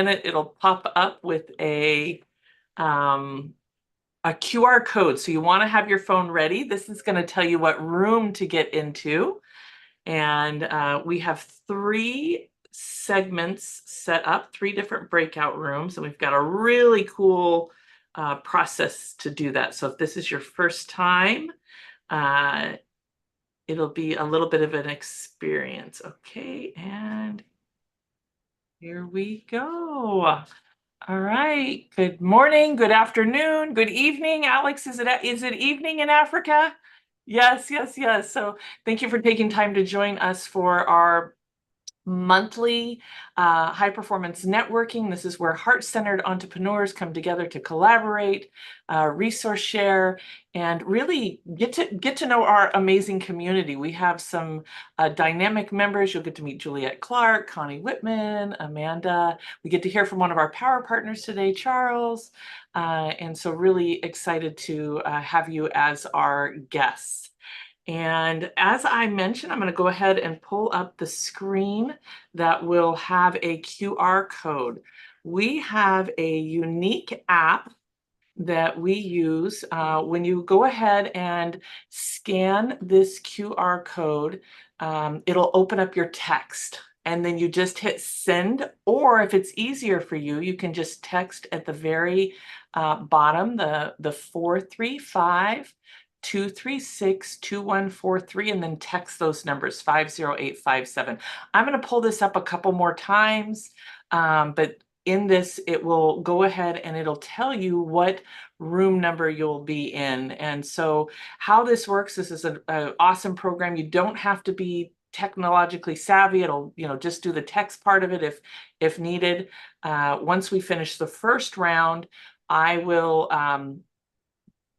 minute, it'll pop up with a QR code. So you want to have your phone ready. This is going to tell you what room to get into. And we have 3 segments set up, 3 different breakout rooms, and we've got a really cool process to do that. So if this is your first time, it'll be a little bit of an experience. Okay, and here we go. All right. Good morning, good afternoon, good evening. Alex, is it evening in Africa? Yes, yes, yes. So thank you for taking time to join us for our monthly high performance networking. This is where heart-centered entrepreneurs come together to collaborate, resource share, and really get to know our amazing community. We have some dynamic members. You'll get to meet Juliette Clark, Connie Whitman, Amanda. We get to hear from one of our power partners today, Charles. And so really excited to have you as our guests. And as I mentioned, I'm going to go ahead and pull up the screen that will have a QR code. We have a unique app that we use. When you go ahead and scan this QR code, it'll open up your text. And then you just hit send, or if it's easier for you, you can just text at the very bottom, the 435 236 2143, and then text those numbers 50857. I'm going to pull this up a couple more times, but in this, it will go ahead and it'll tell you what room number you'll be in. And so how this works, this is an awesome program. You don't have to be technologically savvy. It'll, just do the text part of it if needed. Once we finish the first round, I will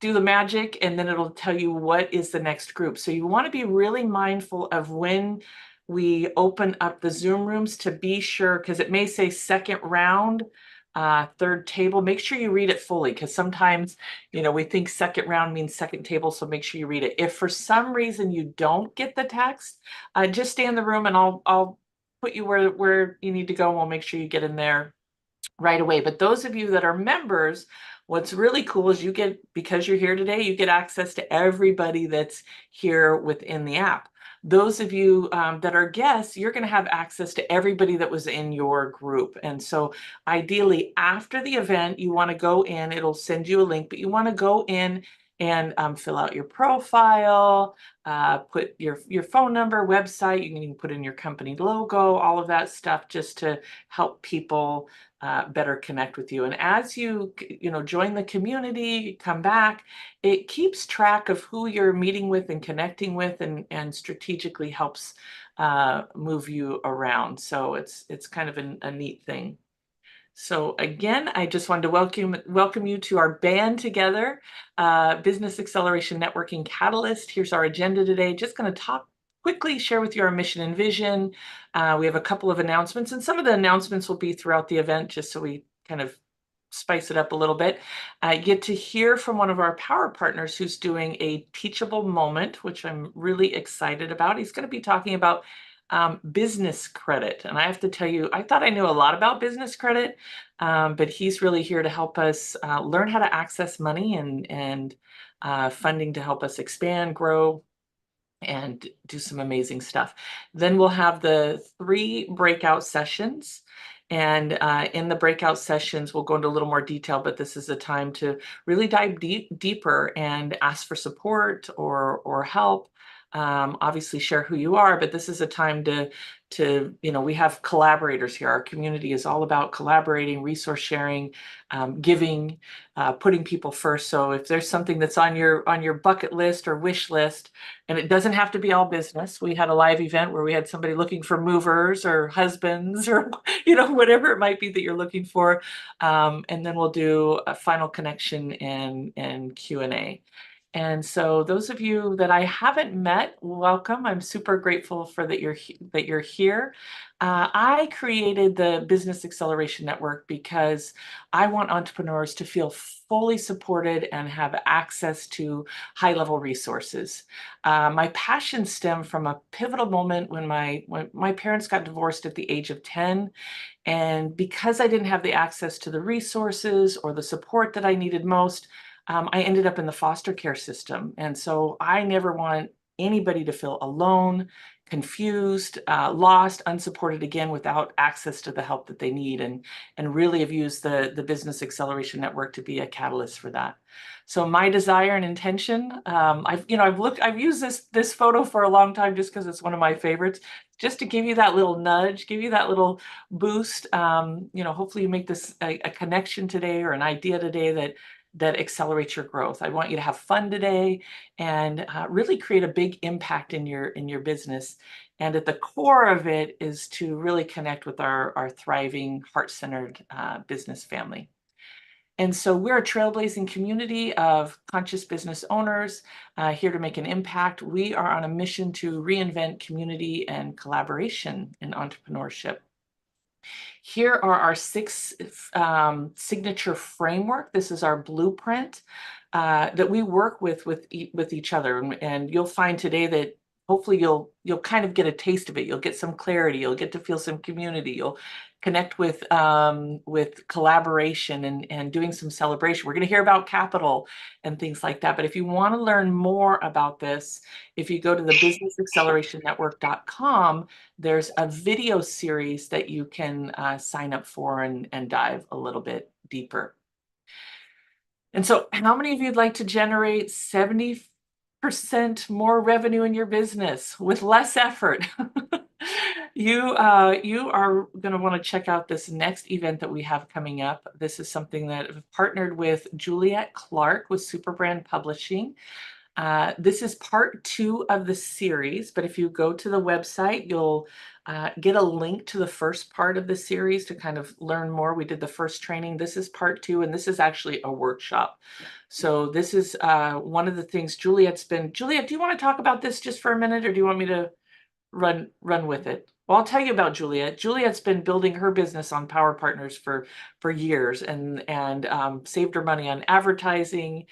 do the magic, and then it'll tell you what is the next group. So you want to be really mindful of when we open up the Zoom rooms to be sure, because it may say second round, third table. Make sure you read it fully, because sometimes, we think second round means second table, so make sure you read it. If for some reason you don't get the text, just stay in the room and I'll put you where you need to go, and we'll make sure you get in there right away. But those of you that are members, what's really cool is because you're here today, you get access to everybody that's here within the app. Those of you that are guests, you're going to have access to everybody that was in your group. And so ideally after the event, you want to go in, it'll send you a link, but you want to go in and fill out your profile, put your phone number, website. You can even put in your company logo, all of that stuff, just to help people better connect with you. And as you join the community, come back, it keeps track of who you're meeting with and connecting with, and strategically helps move you around. So it's kind of a neat thing. So again, I just wanted to welcome you to our band together, Business Acceleration Networking Catalyst. Here's our agenda today. Just going to quickly share with you our mission and vision. We have a couple of announcements, and some of the announcements will be throughout the event, just so we kind of spice it up a little bit. I get to hear from one of our power partners who's doing a teachable moment, which I'm really excited about. He's going to be talking about business credit. And I have to tell you, I thought I knew a lot about business credit, but he's really here to help us learn how to access money and funding to help us expand, grow, and do some amazing stuff. Then we'll have the 3 breakout sessions. And in the breakout sessions, we'll go into a little more detail, but this is a time to really dive deeper and ask for support or help. Obviously share who you are, but this is a time to we have collaborators here. Our community is all about collaborating, resource sharing, giving, putting people first. So if there's something that's on your bucket list or wish list, and it doesn't have to be all business. We had a live event where we had somebody looking for movers or husbands or whatever it might be that you're looking for, and then we'll do a final connection and Q&A. And so those of you that I haven't met, welcome. I'm super grateful for that you're here. I created the Business Acceleration Network because I want entrepreneurs to feel fully supported and have access to high-level resources. My passion stemmed from a pivotal moment when my parents got divorced at the age of 10. And because I didn't have the access to the resources or the support that I needed most, I ended up in the foster care system. And so I never want anybody to feel alone, confused, lost, unsupported again without access to the help that they need. And really have used the Business Acceleration Network to be a catalyst for that. So my desire and intention, I've used this photo for a long time just because it's one of my favorites, just to give you that little nudge, give you that little boost. Hopefully you make this a connection today or an idea today that accelerates your growth. I want you to have fun today and really create a big impact in your business. And at the core of it is to really connect with our thriving, heart-centered business family. And so we're a trailblazing community of conscious business owners here to make an impact. We are on a mission to reinvent community and collaboration in entrepreneurship. Here are our 6 signature framework. This is our blueprint that we work with each other. And you'll find today that hopefully you'll kind of get a taste of it. You'll get some clarity. You'll get to feel some community. You'll connect with collaboration and doing some celebration. We're going to hear about capital and things like that. But if you want to learn more about this, if you go to the businessaccelerationnetwork.com, there's a video series that you can sign up for and dive a little bit deeper. And so how many of you'd like to generate 70% more revenue in your business with less effort? You are going to want to check out this next event that we have coming up. This is something that I've partnered with Juliet Clark with Superbrand Publishing. This is part 2 of the series, but if you go to the website, you'll get a link to the first part of the series to kind of learn more. We did the first training. This is part 2, and this is actually a workshop. So this is one of the things Juliet, do you want to talk about this just for a minute, or do you want me to run with it? Well, I'll tell you about Juliet. Juliet's been building her business on Power Partners for years and saved her money on advertising,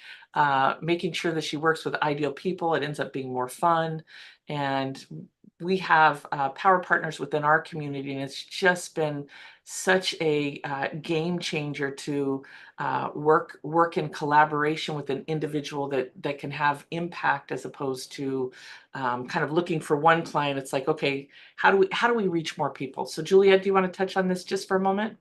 making sure that she works with ideal people. It ends up being more fun. And we have Power Partners within our community, and it's just been such a game changer to work in collaboration with an individual that can have impact, as opposed to kind of looking for one client. It's like, okay, how do we reach more people? So Juliet, do you want to touch on this just for a moment?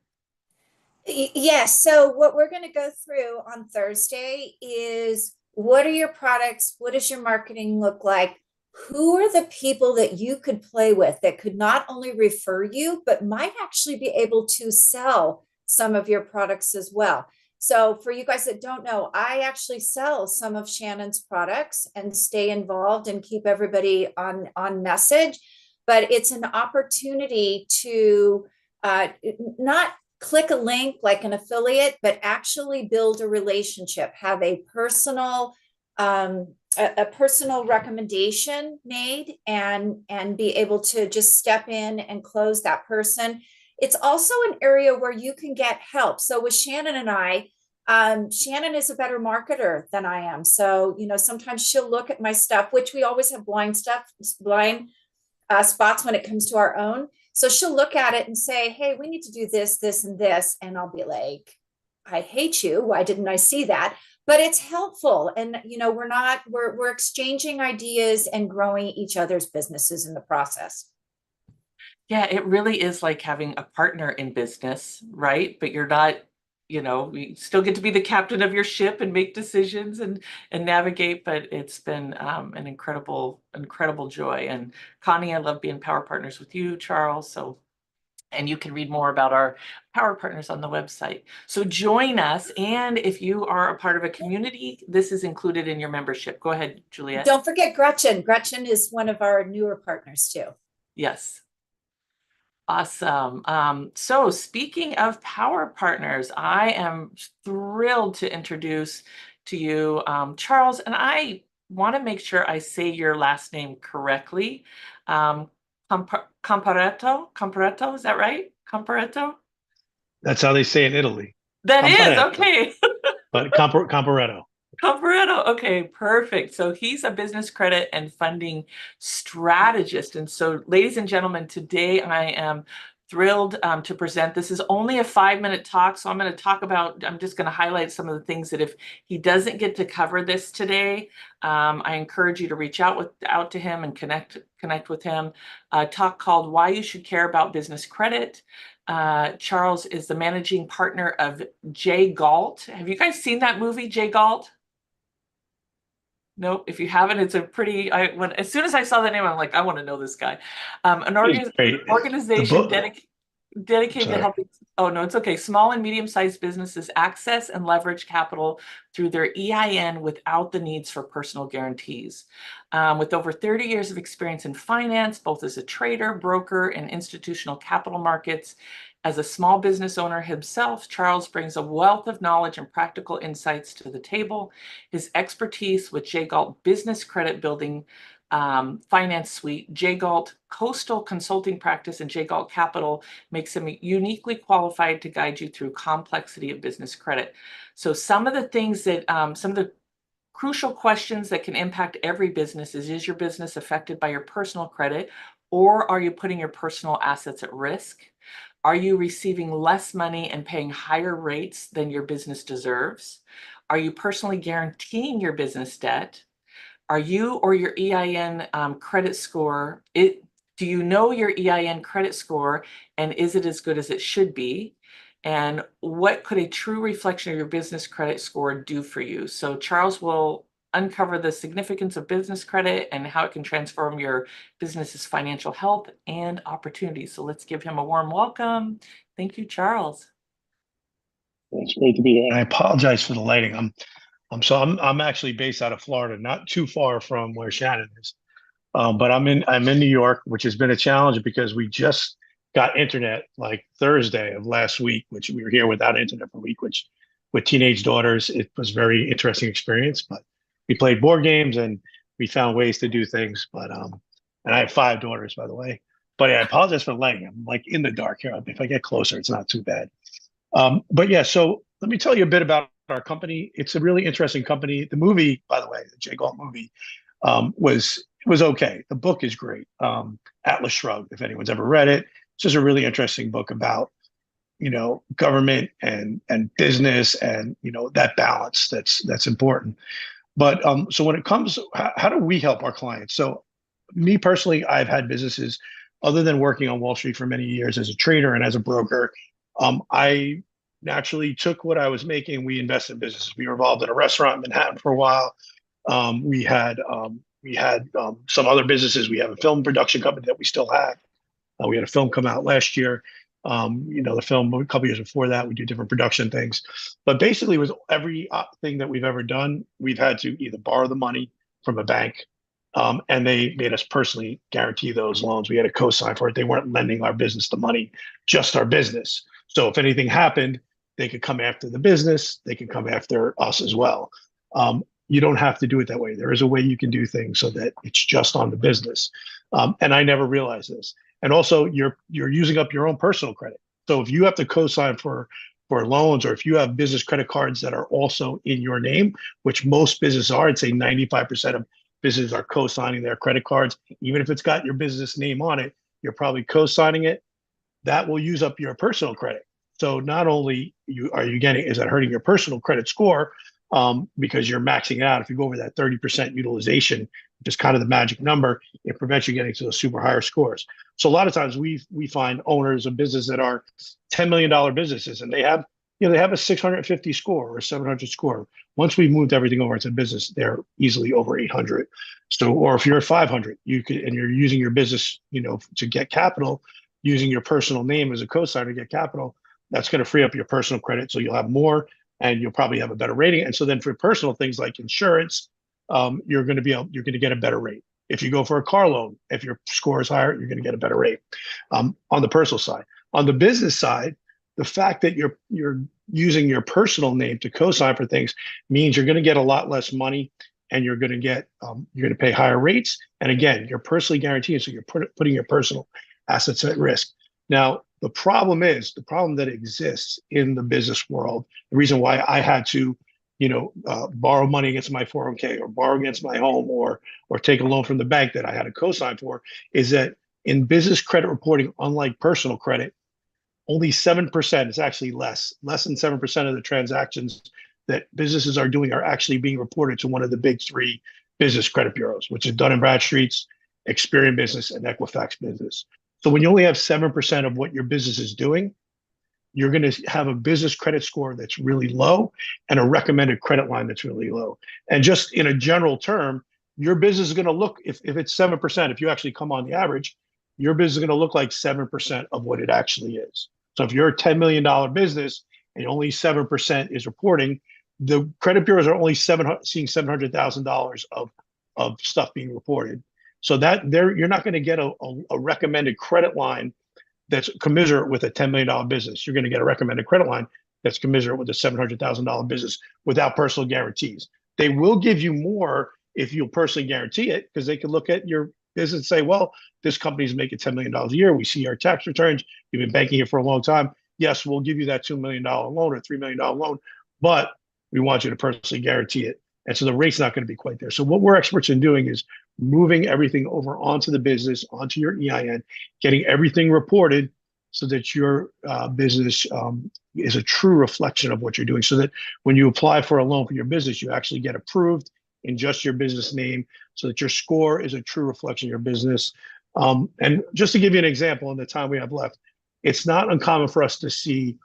Yes. So what we're going to go through on Thursday is, what are your products? What does your marketing look like? Who are the people that you could play with that could not only refer you, but might actually be able to sell some of your products as well? So for you guys that don't know, I actually sell some of Shannon's products and stay involved and keep everybody on message. But it's an opportunity to not click a link like an affiliate, but actually build a relationship, have a personal recommendation made, and be able to just step in and close that person. It's also an area where you can get help. So with Shannon and I, Shannon is a better marketer than I am. So, sometimes she'll look at my stuff, which we always have blind spots when it comes to our own. So she'll look at it and say, hey, we need to do this, this, and this. And I'll be like, I hate you. Why didn't I see that? But it's helpful. And, we're exchanging ideas and growing each other's businesses in the process. Yeah, it really is like having a partner in business, right? But you're not, you still get to be the captain of your ship and make decisions and navigate. But it's been an incredible joy. And Connie, I love being power partners with you, Charles. So, and you can read more about our power partners on the website. So join us. And if you are a part of a community, this is included in your membership. Go ahead, Juliet. Don't forget Gretchen. Gretchen is one of our newer partners too. Yes. Awesome. So speaking of power partners, I am thrilled to introduce to you, Charles, and I want to make sure I say your last name correctly. Um, Comparetto, is that right? Comparetto? That's how they say in Italy. That is, Comparetto, okay. but Comparetto. Comparetto. Okay, perfect. So he's a business credit and funding strategist. And so, ladies and gentlemen, today I am thrilled to present. This is only a 5-minute talk. So I'm just going to highlight some of the things that if he doesn't get to cover this today, I encourage you to reach out to him and connect with him. A talk called Why You Should Care About Business Credit. Charles is the managing partner of Jay Galt. Have you guys seen that movie, Jay Galt? Nope. If you haven't, it's a pretty. As soon as I saw the name, I'm like, I want to know this guy. An It's great. The organization book. dedicated to Sorry. helping. Oh no, it's okay. Small and medium-sized businesses access and leverage capital through their EIN without the needs for personal guarantees. With over 30 years of experience in finance, both as a trader, broker, and institutional capital markets. As a small business owner himself, Charles brings a wealth of knowledge and practical insights to the table. His expertise with J. Galt Business Credit Building Finance Suite, J. Galt Coastal Consulting Practice, and J. Galt Capital makes him uniquely qualified to guide you through complexity of business credit. So some of the things that, some of the crucial questions that can impact every business is your business affected by your personal credit, or are you putting your personal assets at risk? Are you receiving less money and paying higher rates than your business deserves? Are you personally guaranteeing your business debt? Are you or your EIN credit score, do you know your EIN credit score and is it as good as it should be? And what could a true reflection of your business credit score do for you? So Charles will uncover the significance of business credit and how it can transform your business's financial health and opportunities. So let's give him a warm welcome. Thank you, Charles. It's great to be here. And I apologize for the lighting. I'm actually based out of Florida, not too far from where Shannon is. But I'm in New York, which has been a challenge because we just got internet like Thursday of last week, which we were here without internet for a week, which with teenage daughters, it was a very interesting experience. But we played board games and we found ways to do things. But and I have 5 daughters, by the way. But yeah, I apologize for the lighting. I'm like in the dark here. If I get closer, it's not too bad. But yeah, so let me tell you a bit about our company. It's a really interesting company. The movie, by the way, the Jay Galt movie, was okay. The book is great. Atlas Shrugged, if anyone's ever read it, it's just a really interesting book about government and business and that balance that's important. But so when it comes, how do we help our clients? So me personally, I've had businesses other than working on Wall Street for many years as a trader and as a broker. I naturally took what I was making. We invested in businesses. We were involved in a restaurant in Manhattan for a while. We had some other businesses. We have a film production company that we still have. We had a film come out last year. The film a couple years before that, we do different production things. But basically, with every thing that we've ever done, we've had to either borrow the money from a bank, and they made us personally guarantee those loans. We had a co-sign for it. They weren't lending our business the money, just our business. So if anything happened, they could come after the business. They could come after us as well. You don't have to do it that way. There is a way you can do things so that it's just on the business. And I never realized this. And also, you're using up your own personal credit. So if you have to co-sign for loans, or if you have business credit cards that are also in your name, which most businesses are, I'd say 95% of businesses are co-signing their credit cards. Even if it's got your business name on it, you're probably co-signing it. That will use up your personal credit. So not only is that hurting your personal credit score, because you're maxing out. If you go over that 30% utilization, which is kind of the magic number, it prevents you getting to those super higher scores. So a lot of times we find owners of business that are $10 million businesses, and they have a 650 score or a 700 score. Once we've moved everything over into business, they're easily over 800. So, or if you're at 500, and you're using your business, to get capital, using your personal name as a co-signer to get capital, that's going to free up your personal credit. So you'll have more, and you'll probably have a better rating. And so then for personal things like insurance, you're going to get a better rate. If you go for a car loan, if your score is higher, you're going to get a better rate on the personal side. On the business side, the fact that you're using your personal name to co-sign for things means you're going to get a lot less money, and you're going to get you're going to pay higher rates. And again, you're personally guaranteed, so you're putting your personal assets at risk. Now, the problem that exists in the business world. The reason why I had to, borrow money against my 401k, or borrow against my home, or take a loan from the bank that I had to co-sign for, is that in business credit reporting, unlike personal credit, only 7%, it's actually less than 7% of the transactions that businesses are doing are actually being reported to one of the big three business credit bureaus, which is Dun & Bradstreet's, Experian Business, and Equifax Business. So when you only have 7% of what your business is doing, you're going to have a business credit score that's really low and a recommended credit line that's really low. And just in a general term, your business is going to look, if it's 7%, if you actually come on the average, your business is going to look like 7% of what it actually is. So if you're a $10 million business and only 7% is reporting, the credit bureaus are only seeing $700,000 of stuff being reported. So that you're not going to get a recommended credit line that's commensurate with a $10 million business. You're going to get a recommended credit line that's commensurate with a $700,000 business without personal guarantees. They will give you more if you'll personally guarantee it, because they can look at your business and say, well, this company's making $10 million a year. We see our tax returns. You've been banking here for a long time. Yes, we'll give you that $2 million loan or $3 million loan, but we want you to personally guarantee it. And so the rate's not going to be quite there. So what we're experts in doing is moving everything over onto the business, onto your EIN, getting everything reported so that your business is a true reflection of what you're doing. So that when you apply for a loan for your business, you actually get approved in just your business name, so that your score is a true reflection of your business. And just to give you an example in the time we have left, it's not uncommon for us to see,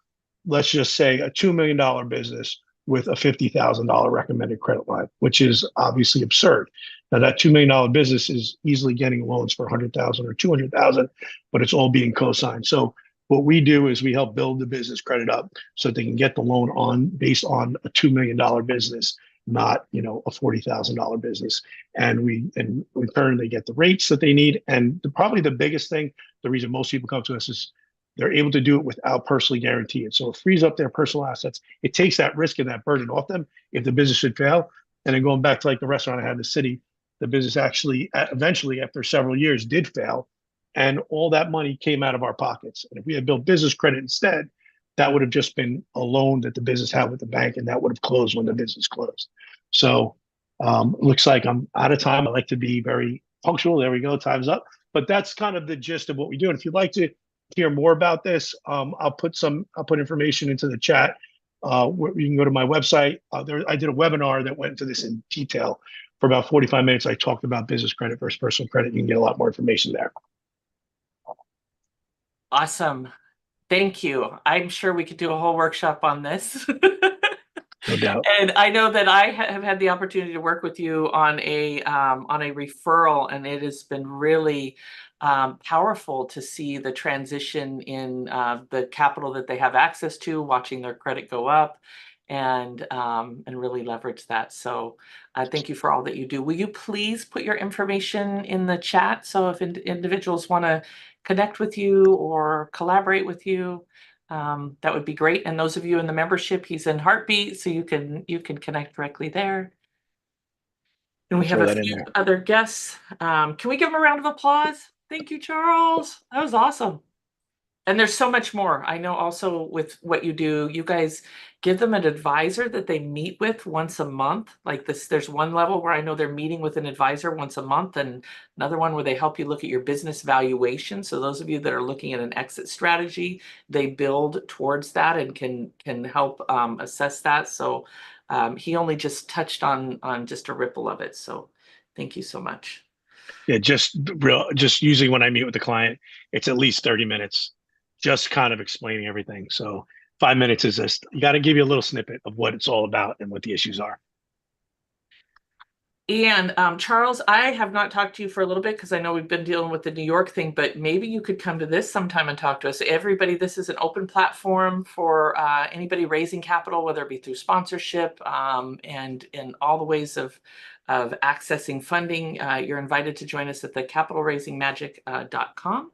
let's just say, a $2 million business with a $50,000 recommended credit line, which is obviously absurd. Now, that $2 million business is easily getting loans for $100,000 or $200,000, but it's all being co-signed. So what we do is we help build the business credit up so that they can get the loan based on a $2 million business, not a $40,000 business. And in return, they get the rates that they need. And probably the biggest thing, the reason most people come to us, is they're able to do it without personally guaranteeing. So it frees up their personal assets. It takes that risk and that burden off them if the business should fail. And then going back to like the restaurant I had in the city, the business actually eventually, after several years, did fail. And all that money came out of our pockets. And if we had built business credit instead, that would have just been a loan that the business had with the bank, and that would have closed when the business closed. So it looks like I'm out of time. I like to be very punctual. There we go. Time's up. But that's kind of the gist of what we do. And if you'd like to hear more about this, I'll put information into the chat. You can go to my website. I did a webinar that went into this in detail for about 45 minutes. I talked about business credit versus personal credit. You can get a lot more information there. Awesome. Thank you. I'm sure we could do a whole workshop on this. No doubt. And I know that I have had the opportunity to work with you on a referral, and it has been really powerful to see the transition in the capital that they have access to, watching their credit go up, and really leverage that. So thank you for all that you do. Will you please put your information in the chat, so if individuals want to connect with you or collaborate with you, that would be great. And those of you in the membership, he's in Heartbeat, so you can connect directly there. And we have a few other guests. Can we give them a round of applause? Thank you, Charles. That was awesome. And there's so much more. I know also with what you do, you guys give them an advisor that they meet with once a month. Like this, there's one level where I know they're meeting with an advisor once a month, and another one where they help you look at your business valuation. So those of you that are looking at an exit strategy, they build towards that and can help assess that. So he only just touched on just a ripple of it. So thank you so much. Yeah, just usually when I meet with the client, it's at least 30 minutes, just kind of explaining everything. So 5 minutes is just, you got to give you a little snippet of what it's all about and what the issues are. And Charles, I have not talked to you for a little bit because I know we've been dealing with the New York thing, but maybe you could come to this sometime and talk to us. Everybody, this is an open platform for anybody raising capital, whether it be through sponsorship and in all the ways of accessing funding. You're invited to join us at the capitalraisingmagic.com.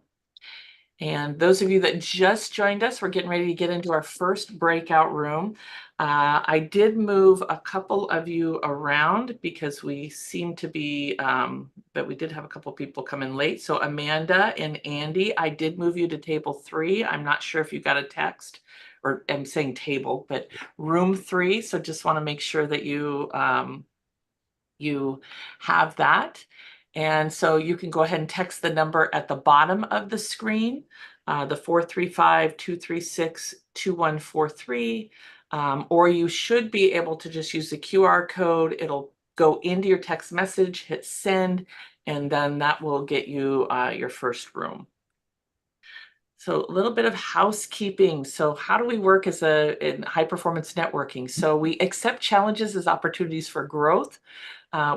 And those of you that just joined us, we're getting ready to get into our first breakout room. I did move a couple of you around because we seem to be, but we did have a couple of people come in late. So Amanda and Andy, I did move you to table 3. I'm not sure if you got a text, or I'm saying table, but room 3. So just want to make sure that you have that. And so you can go ahead and text the number at the bottom of the screen, the 435-236-2143. Or you should be able to just use the QR code. It'll go into your text message, hit send, and then that will get you your first room. So a little bit of housekeeping. So how do we work as in high performance networking? So we accept challenges as opportunities for growth.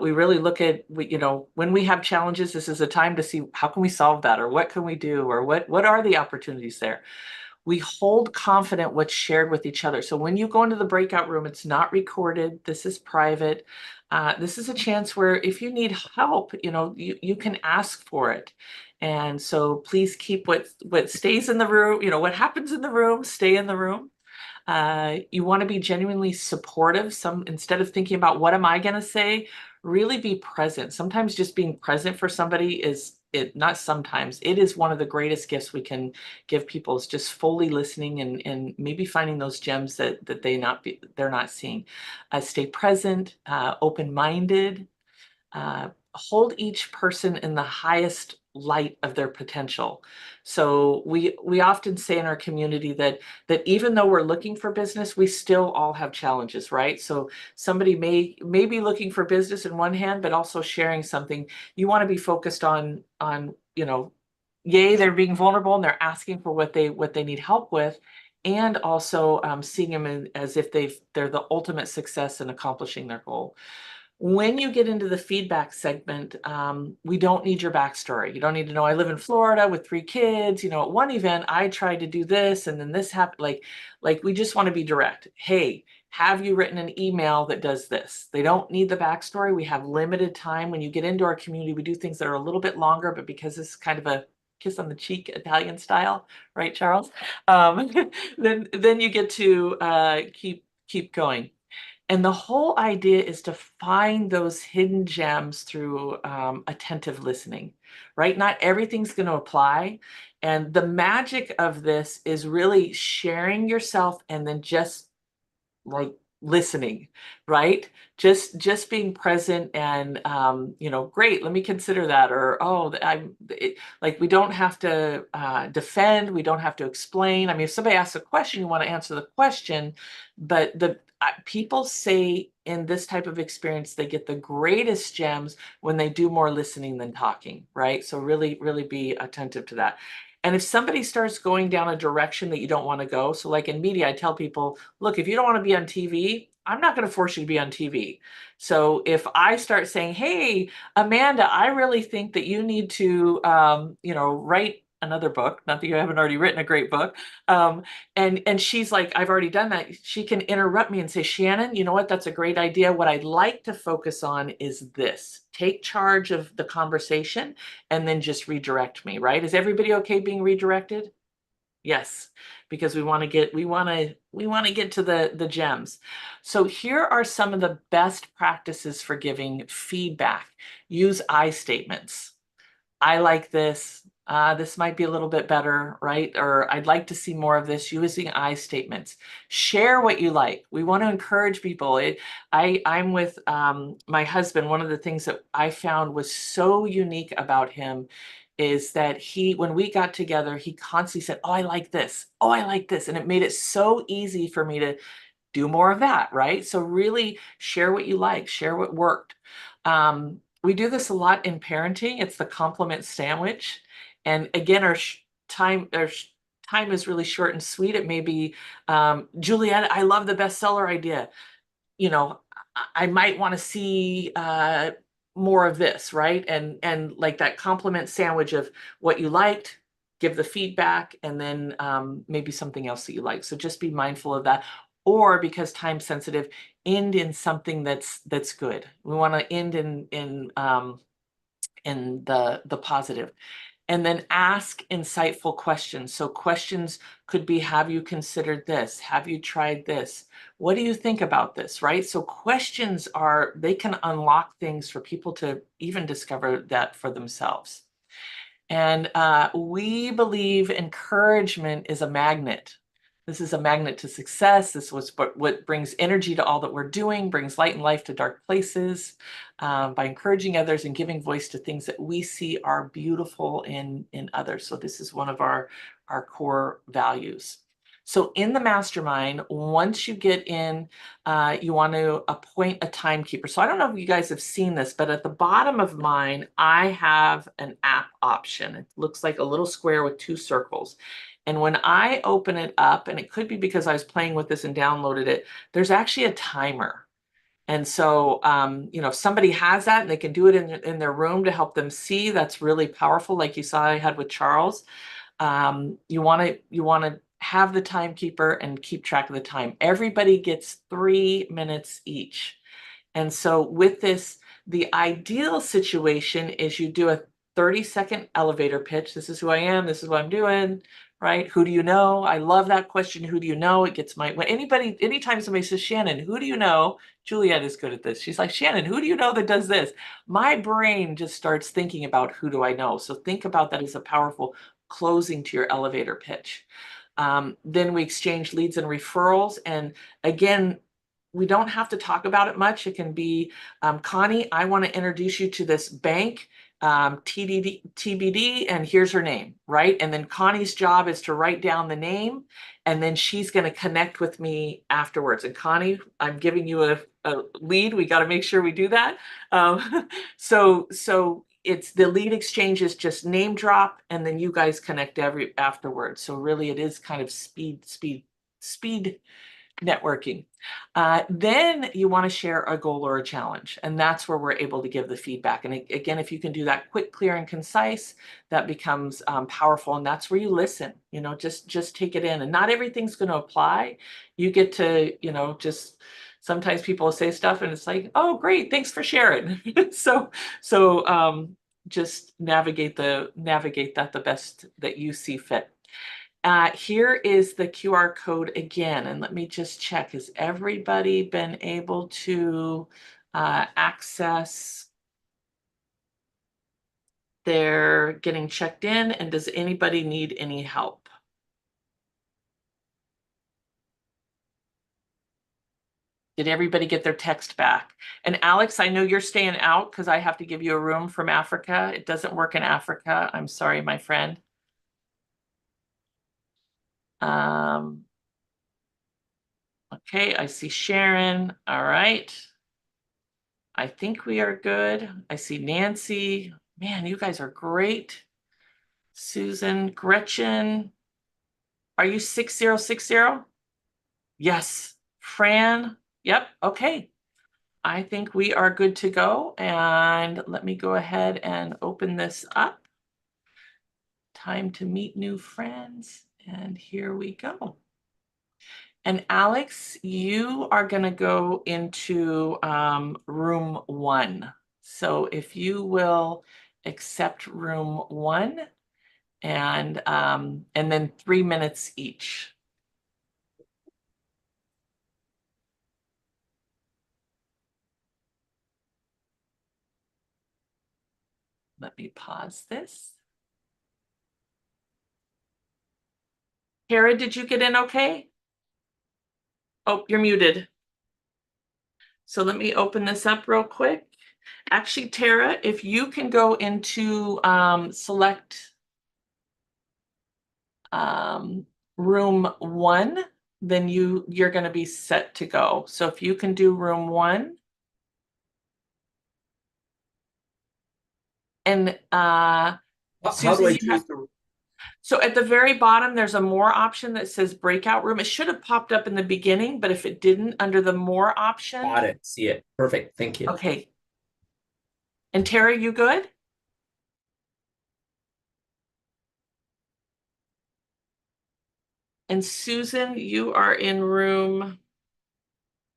We really look at, when we have challenges, this is a time to see how can we solve that, or what can we do, or what are the opportunities there. We hold confident what's shared with each other. So when you go into the breakout room, it's not recorded. This is private. This is a chance where if you need help, you can ask for it. And so please keep what stays in the room, what happens in the room, stay in the room. You want to be genuinely supportive. Instead of thinking about what am I going to say, really be present. Sometimes just being present for somebody not sometimes, it is one of the greatest gifts we can give people, is just fully listening and maybe finding those gems that they're not seeing. Stay present, open-minded, hold each person in the highest light of their potential. So we often say in our community that even though we're looking for business, we still all have challenges, right? So somebody may be looking for business in one hand, but also sharing something. You want to be focused on yay, they're being vulnerable and they're asking for what they need help with, and also seeing them as if they're the ultimate success in accomplishing their goal. When you get into the feedback segment, we don't need your backstory. You don't need to know I live in Florida with 3 kids. At one event, I tried to do this and then this happened. Like we just want to be direct. Hey, have you written an email that does this? They don't need the backstory. We have limited time. When you get into our community, we do things that are a little bit longer, but because this is kind of a kiss on the cheek Italian style, right, Charles? Then you get to keep going. And the whole idea is to find those hidden gems through attentive listening, right? Not everything's going to apply. And the magic of this is really sharing yourself and then just like listening, right? Just being present and great, let me consider that. Or like we don't have to defend, we don't have to explain. I mean, if somebody asks a question, you want to answer the question, but people say in this type of experience they get the greatest gems when they do more listening than talking, right? So really be attentive to that. And if somebody starts going down a direction that you don't want to go, so like in media, I tell people, look, if you don't want to be on TV, I'm not going to force you to be on TV. So if I start saying, hey, Amanda, I really think that you need to, write another book, not that you haven't already written a great book. And she's like, I've already done that. She can interrupt me and say, Shannon, you know what? That's a great idea. What I'd like to focus on is this. Take charge of the conversation and then just redirect me, right? Is everybody okay being redirected? Yes, because we want to get to the gems. So here are some of the best practices for giving feedback. Use I statements. I like this. This might be a little bit better, right? Or I'd like to see more of this, using I statements. Share what you like. We want to encourage people. I'm with my husband. One of the things that I found was so unique about him is that when we got together, he constantly said, oh, I like this. Oh, I like this. And it made it so easy for me to do more of that, right? So really share what you like, share what worked. We do this a lot in parenting. It's the compliment sandwich. And again, time is really short and sweet. It may be, Juliet, I love the bestseller idea. I might want to see more of this, right? And like that compliment sandwich of what you liked, give the feedback, and then maybe something else that you like. So just be mindful of that. Or because time sensitive, end in something that's good. We want to end in the positive. And then ask insightful questions. So questions could be, have you considered this? Have you tried this? What do you think about this, right? So questions they can unlock things for people to even discover that for themselves. And we believe encouragement is a magnet. This is a magnet to success. This was what brings energy to all that we're doing, brings light and life to dark places, by encouraging others and giving voice to things that we see are beautiful in others. So this is one of our core values. So in the mastermind, once you get in, you want to appoint a timekeeper. So I don't know if you guys have seen this, but at the bottom of mine, I have an app option. It looks like a little square with 2 circles. And when I open it up, and it could be because I was playing with this and downloaded it, there's actually a timer. And so, if somebody has that and they can do it in their room to help them see, that's really powerful. Like you saw I had with Charles. You want to have the timekeeper and keep track of the time. Everybody gets 3 minutes each. And so with this, the ideal situation is you do a 30-second elevator pitch. This is who I am. This is what I'm doing, right? Who do you know? I love that question. Who do you know? It gets anytime somebody says, Shannon, who do you know? Juliet is good at this. She's like, Shannon, who do you know that does this? My brain just starts thinking about who do I know? So think about that as a powerful closing to your elevator pitch. Then we exchange leads and referrals. And again, we don't have to talk about it much. It can be, Connie, I want to introduce you to this bank, TBD, and here's her name, right? And then Connie's job is to write down the name, and then she's going to connect with me afterwards. And Connie, I'm giving you a lead. We got to make sure we do that. So it's the lead exchange is just name drop, and then you guys connect afterwards. So really, it is kind of speed networking. Then you want to share a goal or a challenge, and that's where we're able to give the feedback. And again, if you can do that quick, clear, and concise, that becomes powerful. And that's where you listen. Just take it in, and not everything's going to apply. You get to, just sometimes people say stuff, and it's like, oh, great, thanks for sharing. so just navigate that the best that you see fit. Here is the QR code again, and let me just check. Has everybody been able to access their getting checked in, and does anybody need any help? Did everybody get their text back? And Alex, I know you're staying out because I have to give you a room from Africa. It doesn't work in Africa. I'm sorry, my friend. Okay, I see Sharon. All right. I think we are good. I see Nancy. Man, you guys are great. Susan, Gretchen. Are you 6060? Yes. Fran. Yep. Okay. I think we are good to go. And let me go ahead and open this up. Time to meet new friends. And here we go. And Alex, you are going to go into room 1. So if you will accept room 1, and then 3 minutes each. Let me pause this. Kara, did you get in okay? Oh, you're muted. So let me open this up real quick. Actually, Tara, if you can go into select room 1, then you're going to be set to go. So if you can do room 1. And How do I choose the? So at the very bottom, there's a more option that says breakout room. It should have popped up in the beginning, but if it didn't, under the more option. Got it. See it. Perfect. Thank you. Okay. And Tara, you good? And Susan, you are in room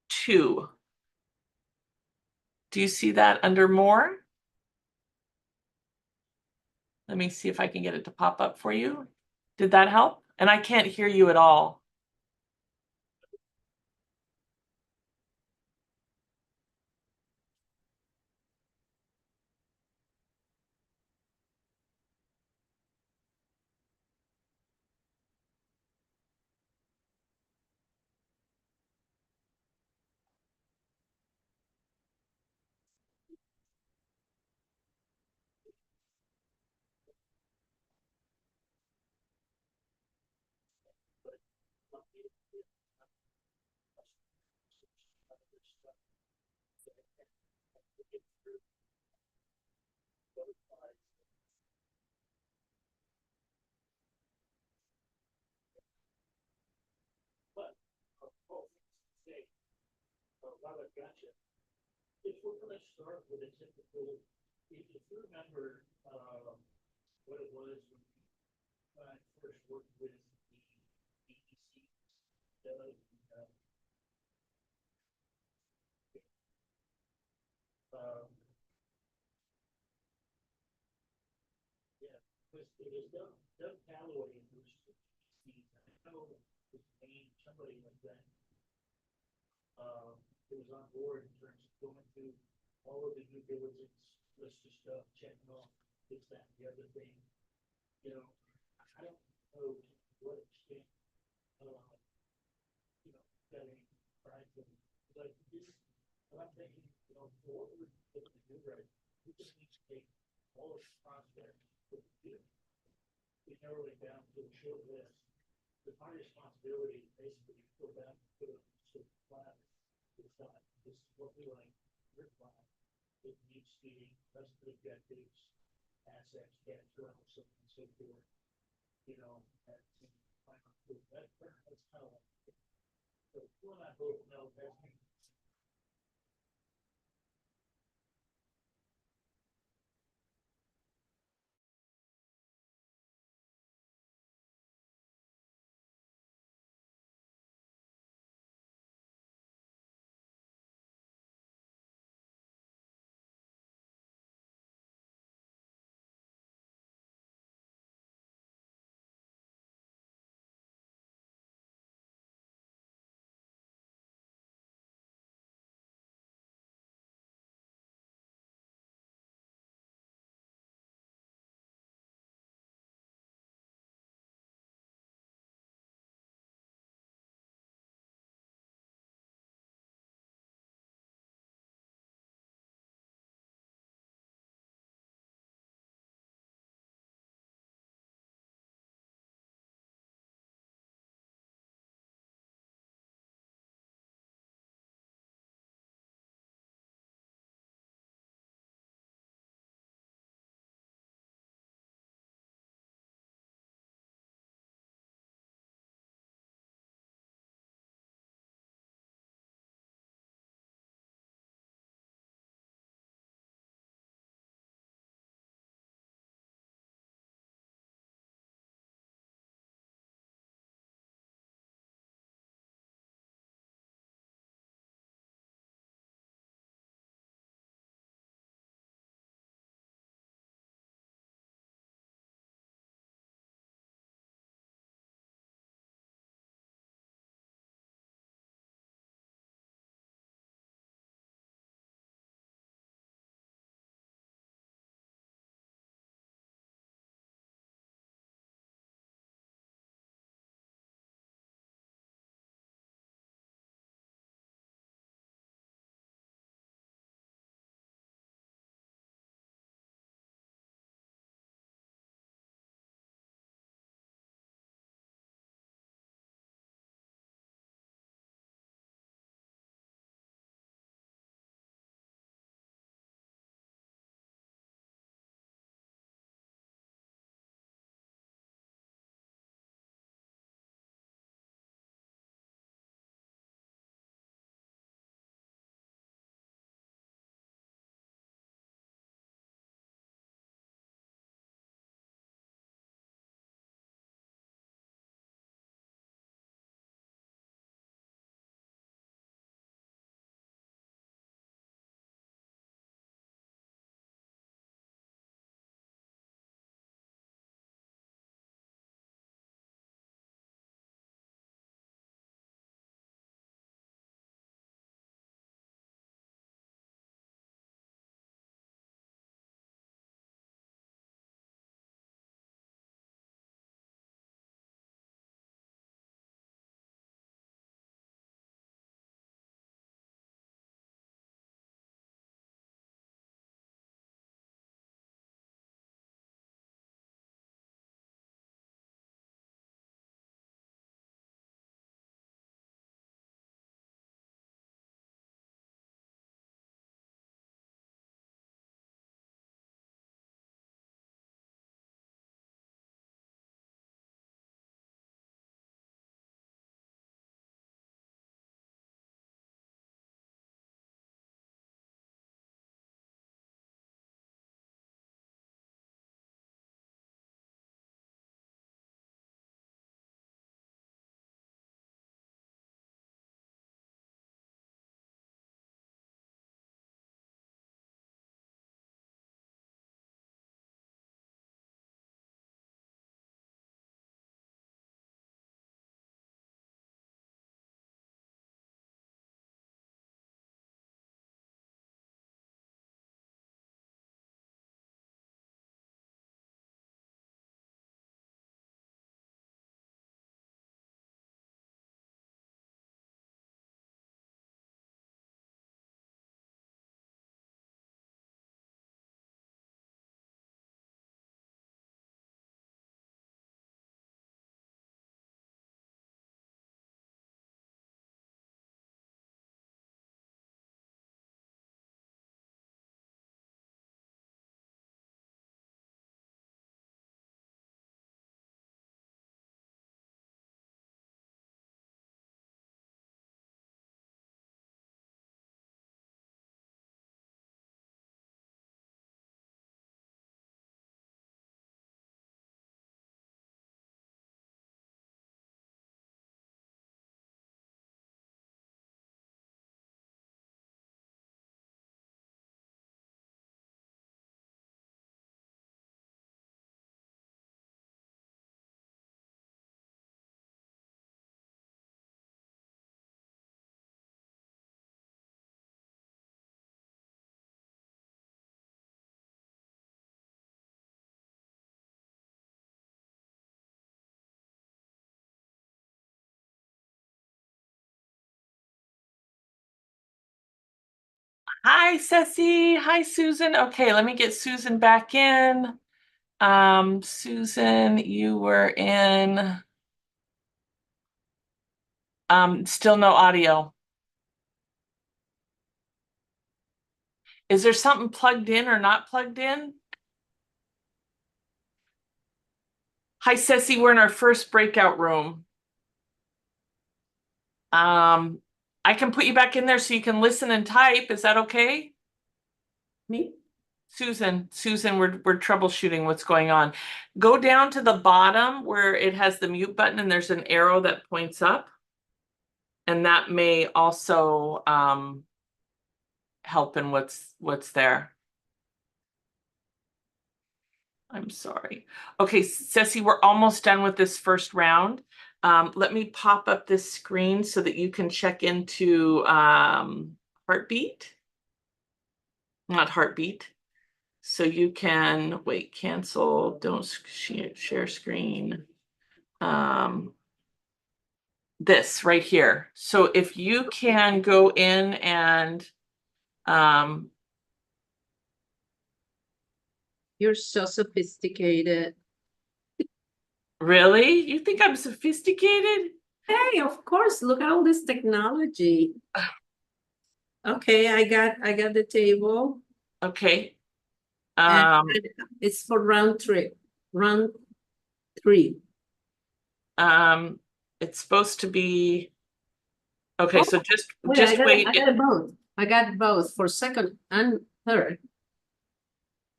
2. Do you see that under more? Let me see if I can get it to pop up for you. Did that help? And I can't hear you at all. If we're going to start with a typical, if you remember what it was when I first worked with the EDC, yeah, it was Doug Calloway and Bruce. I know his name, somebody like that. Who was on board in terms of going through all of the due diligence list of stuff, checking off this, that, and the other thing. You know, I don't know to what extent, that any right to, like this. But I'm thinking, for what we're looking to do right, we just need to take all of the prospects that we do. We narrow it down to a short list. The my responsibility is basically to go back and put it to the plan. It's not, this is what we like, your plan. It needs the rest of the objectives, assets, cash flow, so on and so forth. And that's kind of like, so you and I both know that Hi, Ceci. Hi, Susan. Okay, let me get Susan back in. Susan, you were in. Still no audio. Is there something plugged in or not plugged in? Hi, Ceci. We're in our first breakout room. I can put you back in there so you can listen and type. Is that okay? Me? Susan, we're troubleshooting what's going on. Go down to the bottom where it has the mute button and there's an arrow that points up. And that may also help in what's there. I'm sorry. Okay, Ceci, we're almost done with this first round. Let me pop up this screen so that you can check into heartbeat. Not heartbeat. So you can, wait, cancel, don't share screen. This right here. So if you can go in and You're so sophisticated. really? You think I'm sophisticated? Hey, of course, look at all this technology. Okay, I got the table. Okay. And it's for round three. It's supposed to be okay, Oh, so just wait. wait. I got both. I got both for second and third.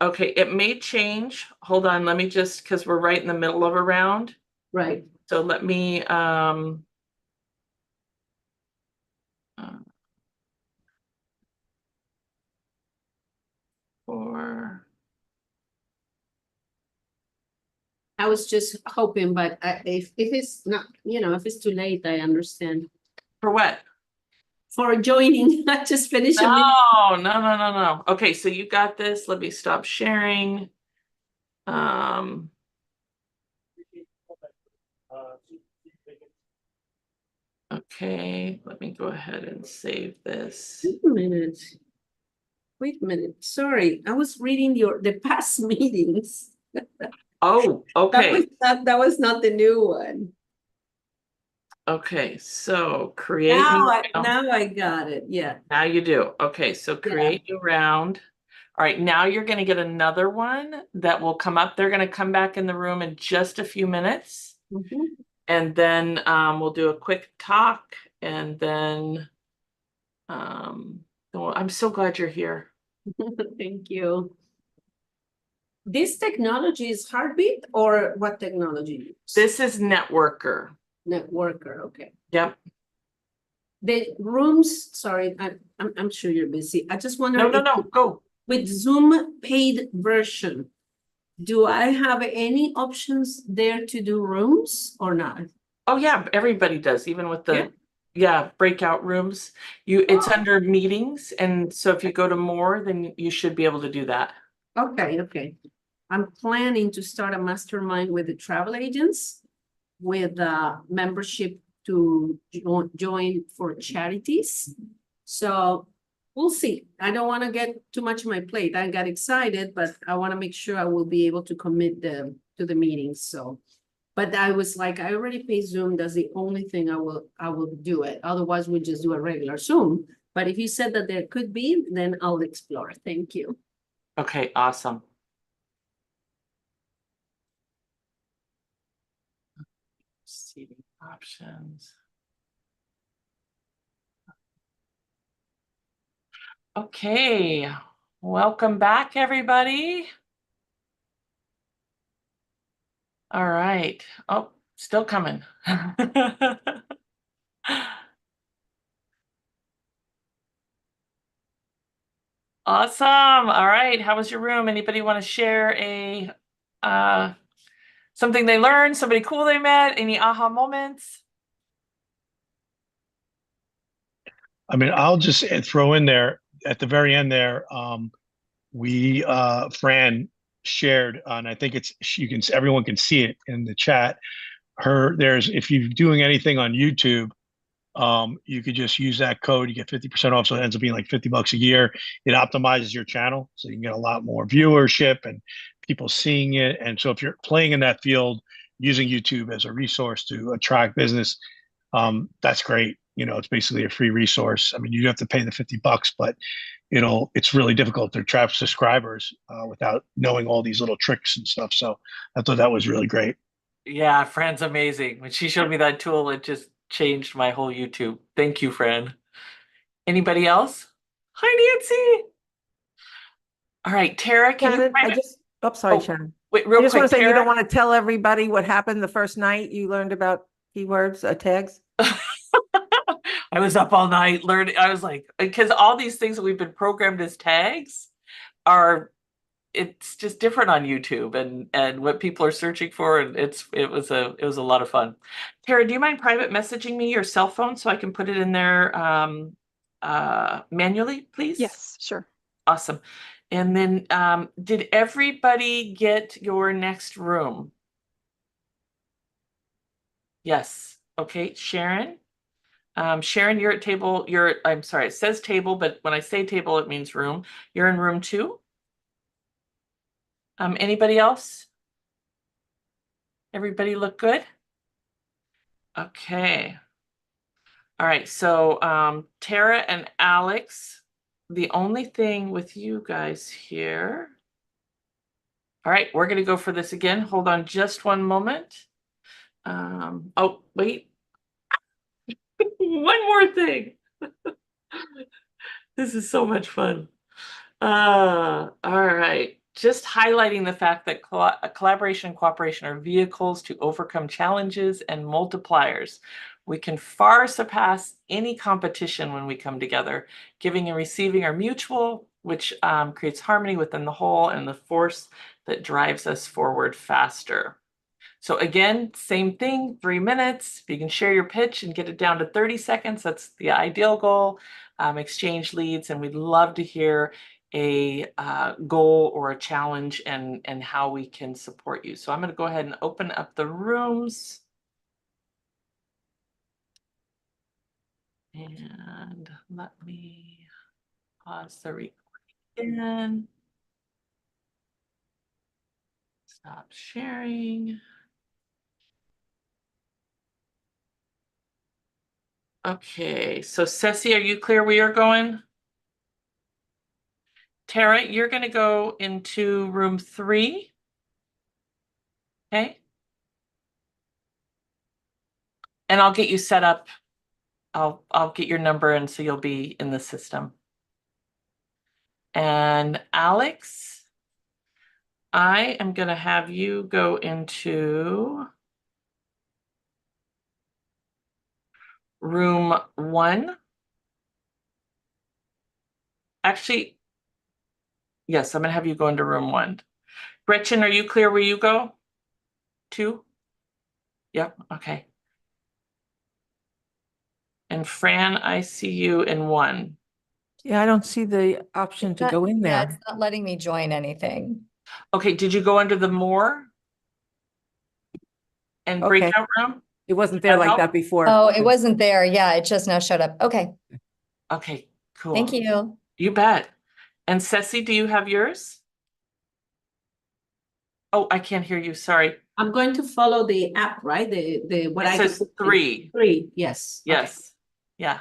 Okay, it may change. Hold on, let me just, because we're right in the middle of a round. Right. So let me for I was just hoping, but if it's not, if it's too late, I understand. for what? For joining, I just finished a meeting. No. Okay, so you got this. Let me stop sharing. Okay, let me go ahead and save this. Wait a minute. Sorry, I was reading the past meetings. Oh, okay. That was not the new one. Okay, so create Now new round. now I got it. Yeah. Now you do. Okay, so create new round. All right, now you're going to get another one that will come up. They're going to come back in the room in just a few minutes. And then we'll do a quick talk and then well, I'm so glad you're here. Thank you. This technology is Heartbeat or what technology? This is Networker. Networker, okay. Yep. The rooms, sorry, I'm sure you're busy. I just wonder. No, go. With Zoom paid version, do I have any options there to do rooms or not? Oh yeah, everybody does, even with the breakout rooms. It's under meetings, and so if you go to more, then you should be able to do that. Okay. I'm planning to start a mastermind with the travel agents with membership to join for charities. So we'll see. I don't want to get too much on my plate. I got excited, but I want to make sure I will be able to commit to the meetings. So, but I was like, I already pay Zoom. That's the only thing I will do it. Otherwise, we'll just do a regular Zoom. But if you said that there could be, then I'll explore. Thank you. Okay, awesome. Seating options. Okay, welcome back, everybody. All right. Oh, still coming. Awesome. All right. How was your room? Anybody want to share something they learned, somebody cool they met, any aha moments? I mean, I'll just throw in there at the very end there. Fran shared, and I think everyone can see it in the chat. If you're doing anything on YouTube, You could just use that code. You get 50% off. So it ends up being like $50 a year. It optimizes your channel. So you can get a lot more viewership and people seeing it. And so if you're playing in that field, using YouTube as a resource to attract business, that's great. It's basically a free resource. I mean, you have to pay the $50, but it's really difficult to attract subscribers without knowing all these little tricks and stuff. So I thought that was really great. Yeah, Fran's amazing. When she showed me that tool, it just changed my whole YouTube. Thank you, Fran. Anybody else? Hi, Nancy. All right, Tara, can you Shannon, private? sorry, Oh, Shannon. wait, I real just want quick, to say you Tara. don't want to tell everybody what happened the first night you learned about keywords, tags. I was up all night learning. I was like, because all these things that we've been programmed as tags it's just different on YouTube and what people are searching for, and it was a lot of fun. Tara, do you mind private messaging me your cell phone so I can put it in there manually, please? Yes, sure. Awesome. And then did everybody get your next room? Yes. Okay, Sharon. Sharon, you're at table, I'm sorry, it says table, but when I say table, it means room. You're in room 2. Anybody else? Everybody look good? Okay. All right, so Tara and Alex, the only thing with you guys here. All right, we're gonna go for this again. Hold on just one moment. Oh, wait. One more thing. This is so much fun. All right. Just highlighting the fact that collaboration and cooperation are vehicles to overcome challenges and multipliers. We can far surpass any competition when we come together. Giving and receiving are mutual, which creates harmony within the whole and the force that drives us forward faster. So again, same thing, 3 minutes. If you can share your pitch and get it down to 30 seconds, that's the ideal goal. Exchange leads, and we'd love to hear a goal or a challenge and how we can support you. So I'm going to go ahead and open up the rooms. And let me pause the recording again. Stop sharing. Okay, so Ceci, are you clear where you're going? Tara, you're going to go into room 3. Okay. And I'll get you set up. I'll get your number and so you'll be in the system. And Alex, I am going to have you go into room 1. Actually, yes, I'm going to have you go into room 1. Gretchen, are you clear where you go? 2? Yep, okay. And Fran, I see you in 1. Yeah, I don't see the option to go in Yeah, there. it's not letting me join anything. Okay, did you go under the more and Okay. breakout room? It wasn't there That like help? that before. Oh, it wasn't there. Yeah, it just now showed up. Okay, Okay, cool. thank you. You bet. And Ceci, do you have yours? Oh, I can't hear you. Sorry. I'm going to follow the app, right? The what It I says can 3. 3, yes. Okay. Yes. Yeah.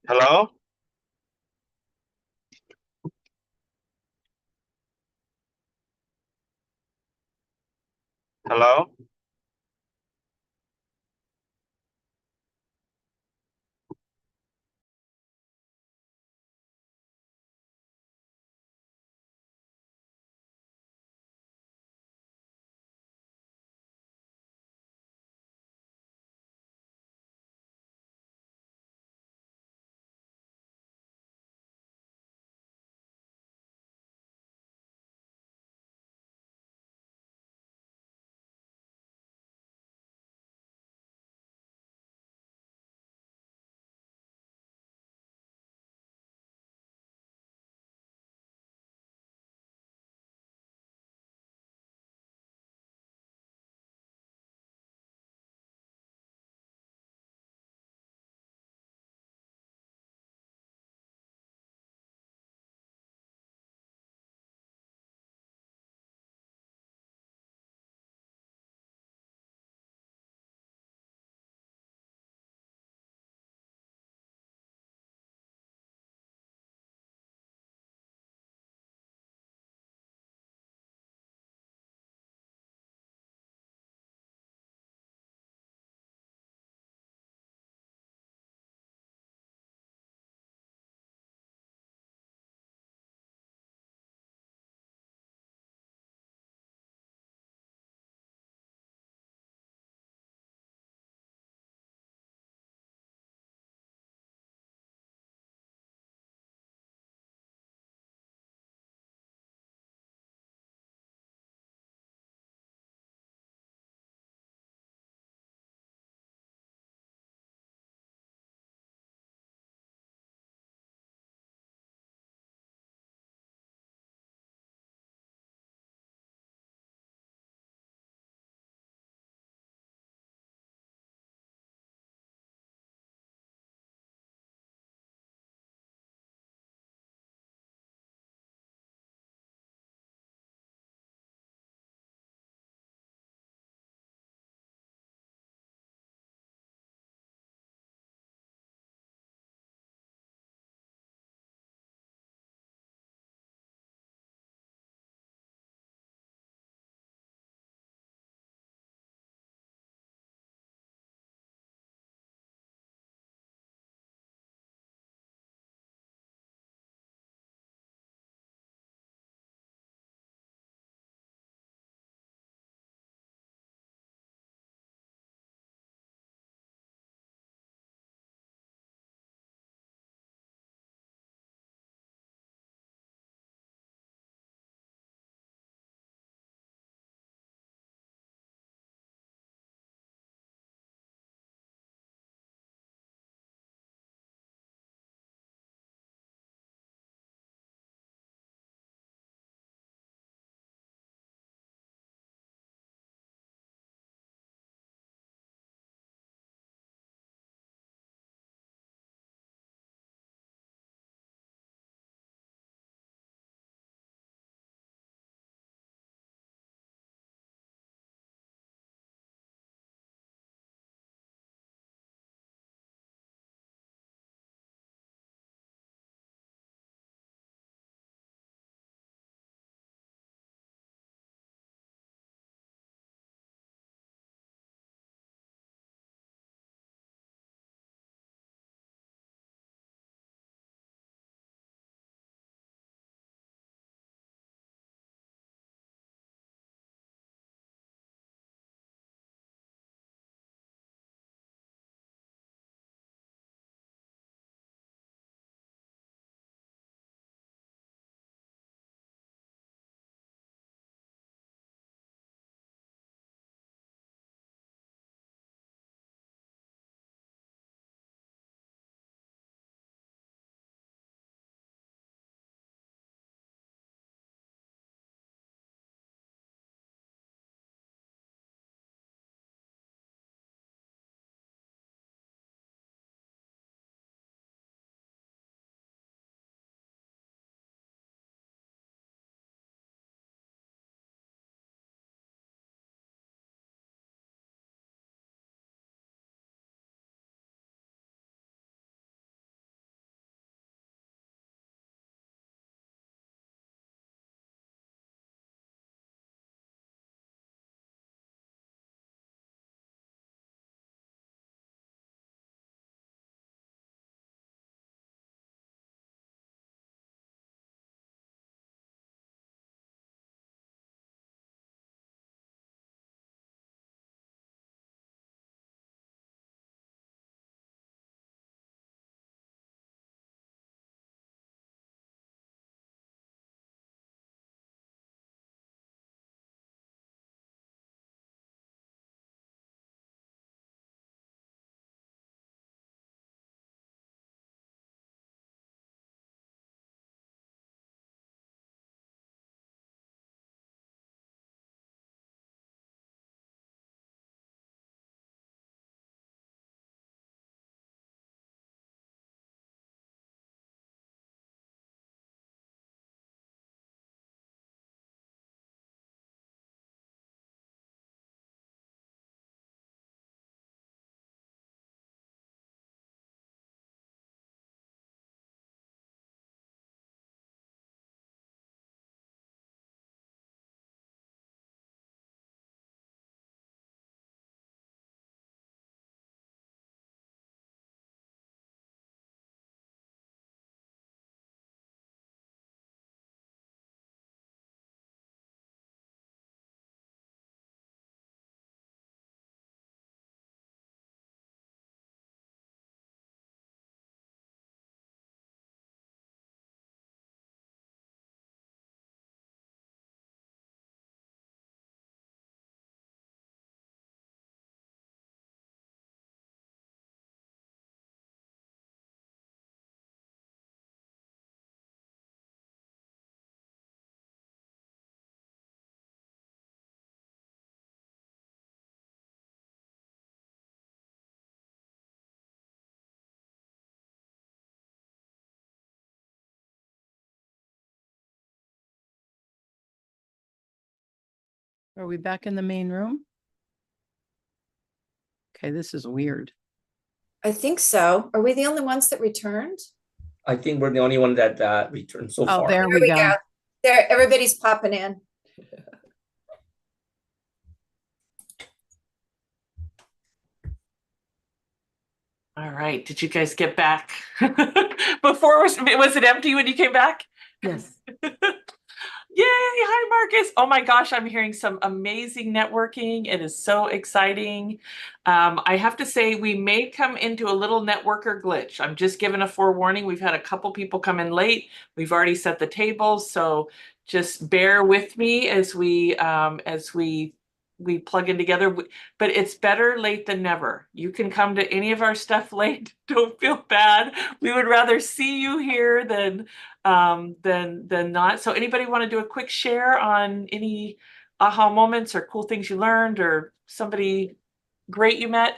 Hello? Hello? Are we back in the main room? Okay, this is weird. I think so. Are we the only ones that returned? I think we're the only one that returned so Oh, far. there we go. There, everybody's popping in. All right. Did you guys get back? Before was it empty when you came back? Yes. Yay! Hi, Marcus. Oh my gosh, I'm hearing some amazing networking. It is so exciting. I have to say, we may come into a little networker glitch. I'm just giving a forewarning. We've had a couple people come in late. We've already set the tables, so just bear with me as we plug in together. But it's better late than never. You can come to any of our stuff late. Don't feel bad. We would rather see you here than not. So anybody want to do a quick share on any aha moments or cool things you learned or somebody great you met?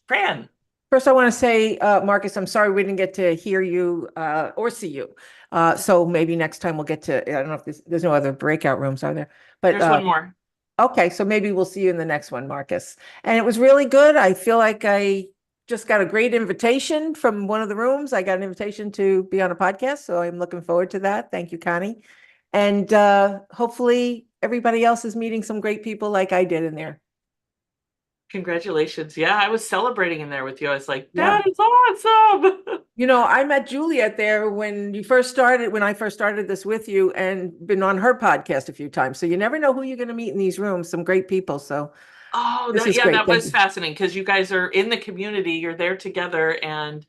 Fran. First, I want to say, Marcus, I'm sorry we didn't get to hear you or see you. So maybe next time we'll get to, I don't know if there's no other breakout rooms, are there? But There's one more. Okay, so maybe we'll see you in the next one, Marcus. And it was really good. I feel like I just got a great invitation from one of the rooms. I got an invitation to be on a podcast, so I'm looking forward to that. Thank you, Connie. And hopefully everybody else is meeting some great people like I did in there. Congratulations. Yeah, I was celebrating in there with you. I was like, Yeah. that is awesome. You know, I met Juliet there when I first started this with you, and been on her podcast a few times. So you never know who you're going to meet in these rooms, some great people. So Oh, this is great. that Thank was you. fascinating because you guys are in the community, you're there together, and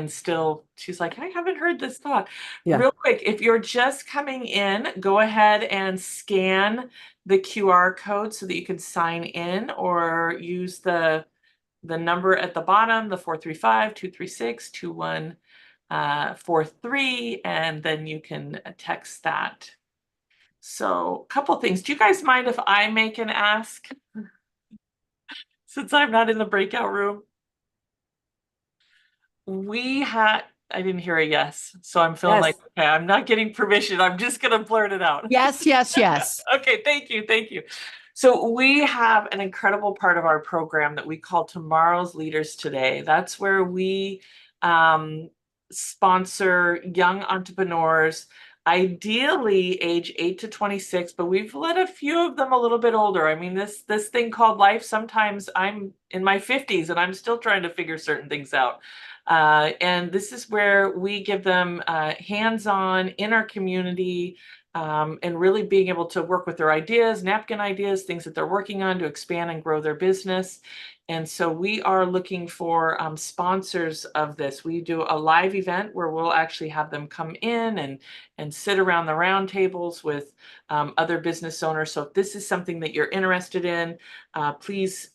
still she's like, I haven't heard this talk. Yeah. Real quick, if you're just coming in, go ahead and scan the QR code so that you can sign in, or use the number at the bottom, the 435-236-2143, and then you can text that. So a couple things. Do you guys mind if I make an ask? Since I'm not in the breakout room. I didn't hear a yes. So I'm feeling like, okay, I'm not getting permission. I'm just going to blurt it out. Yes, yes, yes. Okay, thank you. Thank you. So we have an incredible part of our program that we call Tomorrow's Leaders Today. That's where we sponsor young entrepreneurs, ideally age 8 to 26, but we've let a few of them a little bit older. I mean, this thing called life, sometimes I'm in my 50s and I'm still trying to figure certain things out. And this is where we give them hands-on in our community, and really being able to work with their ideas, napkin ideas, things that they're working on to expand and grow their business. And so we are looking for sponsors of this. We do a live event where we'll actually have them come in and sit around the round tables with other business owners. So if this is something that you're interested in, please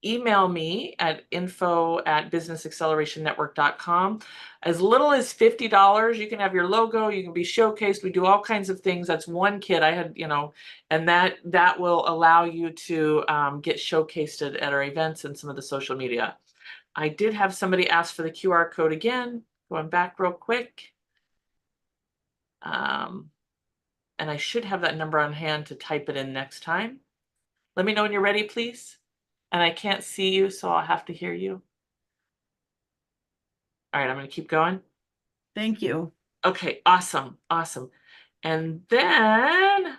email me at info@businessacceleratonnetwork.com. As little as $50, you can have your logo, you can be showcased. We do all kinds of things. That's one kit I had, and that will allow you to get showcased at our events and some of the social media. I did have somebody ask for the QR code again, going back real quick. And I should have that number on hand to type it in next time. Let me know when you're ready, please. And I can't see you, so I'll have to hear you. All right, I'm going to keep going. Thank you. Okay, awesome. And then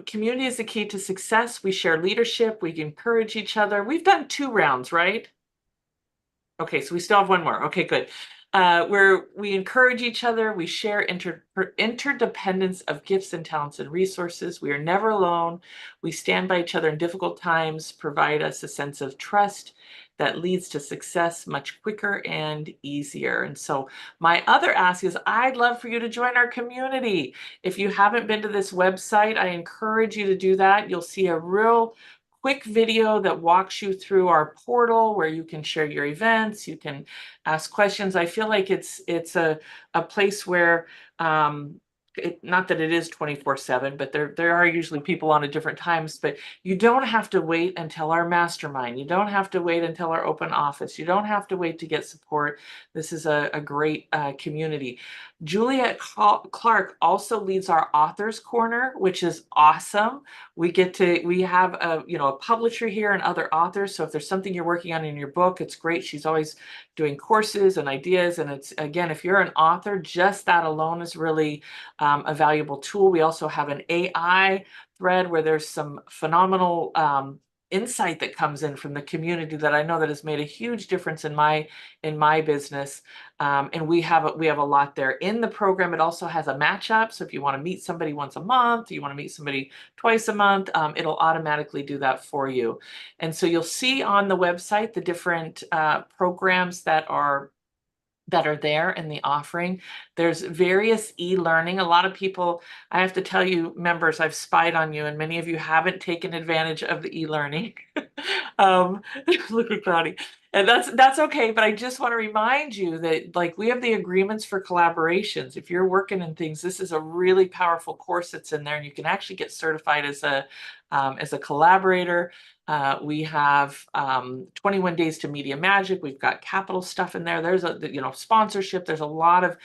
community is the key to success. We share leadership. We encourage each other. We've done 2 rounds, right? Okay, so we still have one more. Okay, good. Where we encourage each other, we share interdependence of gifts and talents and resources. We are never alone. We stand by each other in difficult times, provide us a sense of trust that leads to success much quicker and easier. And so my other ask is, I'd love for you to join our community. If you haven't been to this website, I encourage you to do that. You'll see a real quick video that walks you through our portal where you can share your events, you can ask questions. I feel like it's a place where not that it is 24/7, but there are usually people on at different times, but you don't have to wait until our mastermind. You don't have to wait until our open office. You don't have to wait to get support. This is a great community. Juliet Clark also leads our authors corner, which is awesome. We have a publisher here and other authors. So if there's something you're working on in your book, it's great. She's always doing courses and ideas. And it's, again, if you're an author, just that alone is really a valuable tool. We also have an AI thread where there's some phenomenal insight that comes in from the community that I know that has made a huge difference in my business. And we have a lot there in the program. It also has a matchup. So if you want to meet somebody once a month, you want to meet somebody twice a month, it'll automatically do that for you. And so you'll see on the website the different programs that are there in the offering. There's various e-learning. A lot of people, I have to tell you, members, I've spied on you, and many of you haven't taken advantage of the e-learning. Look at Cloudy. And that's okay, but I just want to remind you that, like, we have the agreements for collaborations. If you're working in things, this is a really powerful course that's in there, and you can actually get certified as a collaborator. We have 21 Days to Media Magic. We've got capital stuff in there. There's sponsorship. There's a lot of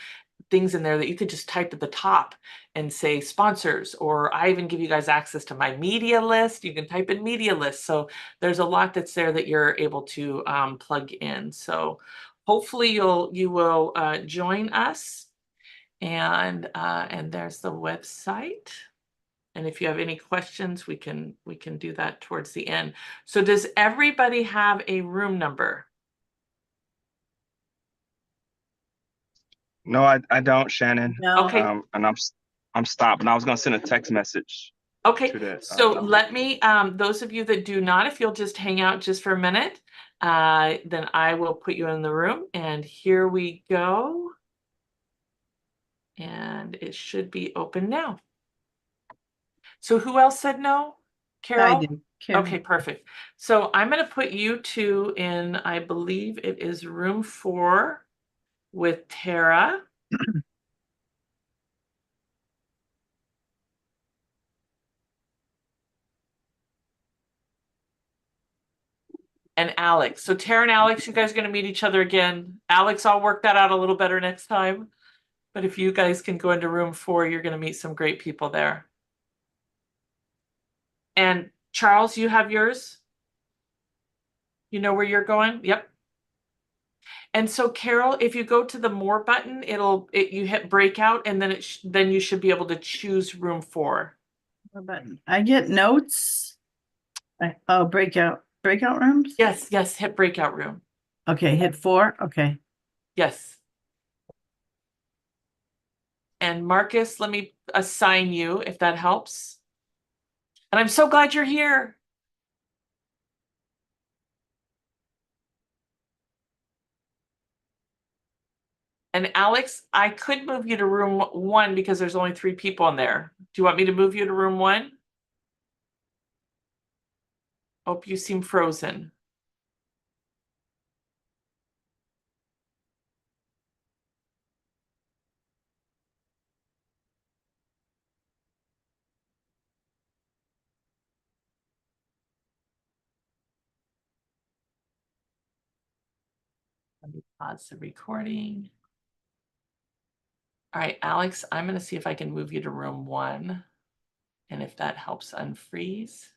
things in there that you could just type at the top and say sponsors, or I even give you guys access to my media list. You can type in media list. So there's a lot that's there that you're able to plug in. So hopefully you will join us. And there's the website. And if you have any questions, we can do that towards the end. So does everybody have a room number? No, I don't, Shannon. No. Okay. And I'm stopped, and I was gonna send a text message Okay. to that. So let me, those of you that do not, if you'll just hang out just for a minute, then I will put you in the room. And here we go. And it should be open now. So who else said no? Carol? I did. Carol. Okay, perfect. So I'm going to put you two in, I believe it is room 4 with Tara. And Alex. So Tara and Alex, you guys are going to meet each other again. Alex, I'll work that out a little better next time. But if you guys can go into room 4, you're going to meet some great people there. And Charles, you have yours? You know where you're going? Yep. And so Carol, if you go to the more button, you hit breakout, and then then you should be able to choose room 4. Button. I get notes. Oh, breakout rooms? Yes, hit breakout room. Okay, hit 4. Okay. Yes. And Marcus, let me assign you if that helps. And I'm so glad you're here. And Alex, I could move you to room 1 because there's only 3 people in there. Do you want me to move you to room 1? Hope you seem frozen. Let me pause the recording. All right, Alex, I'm going to see if I can move you to room 1. And if that helps unfreeze.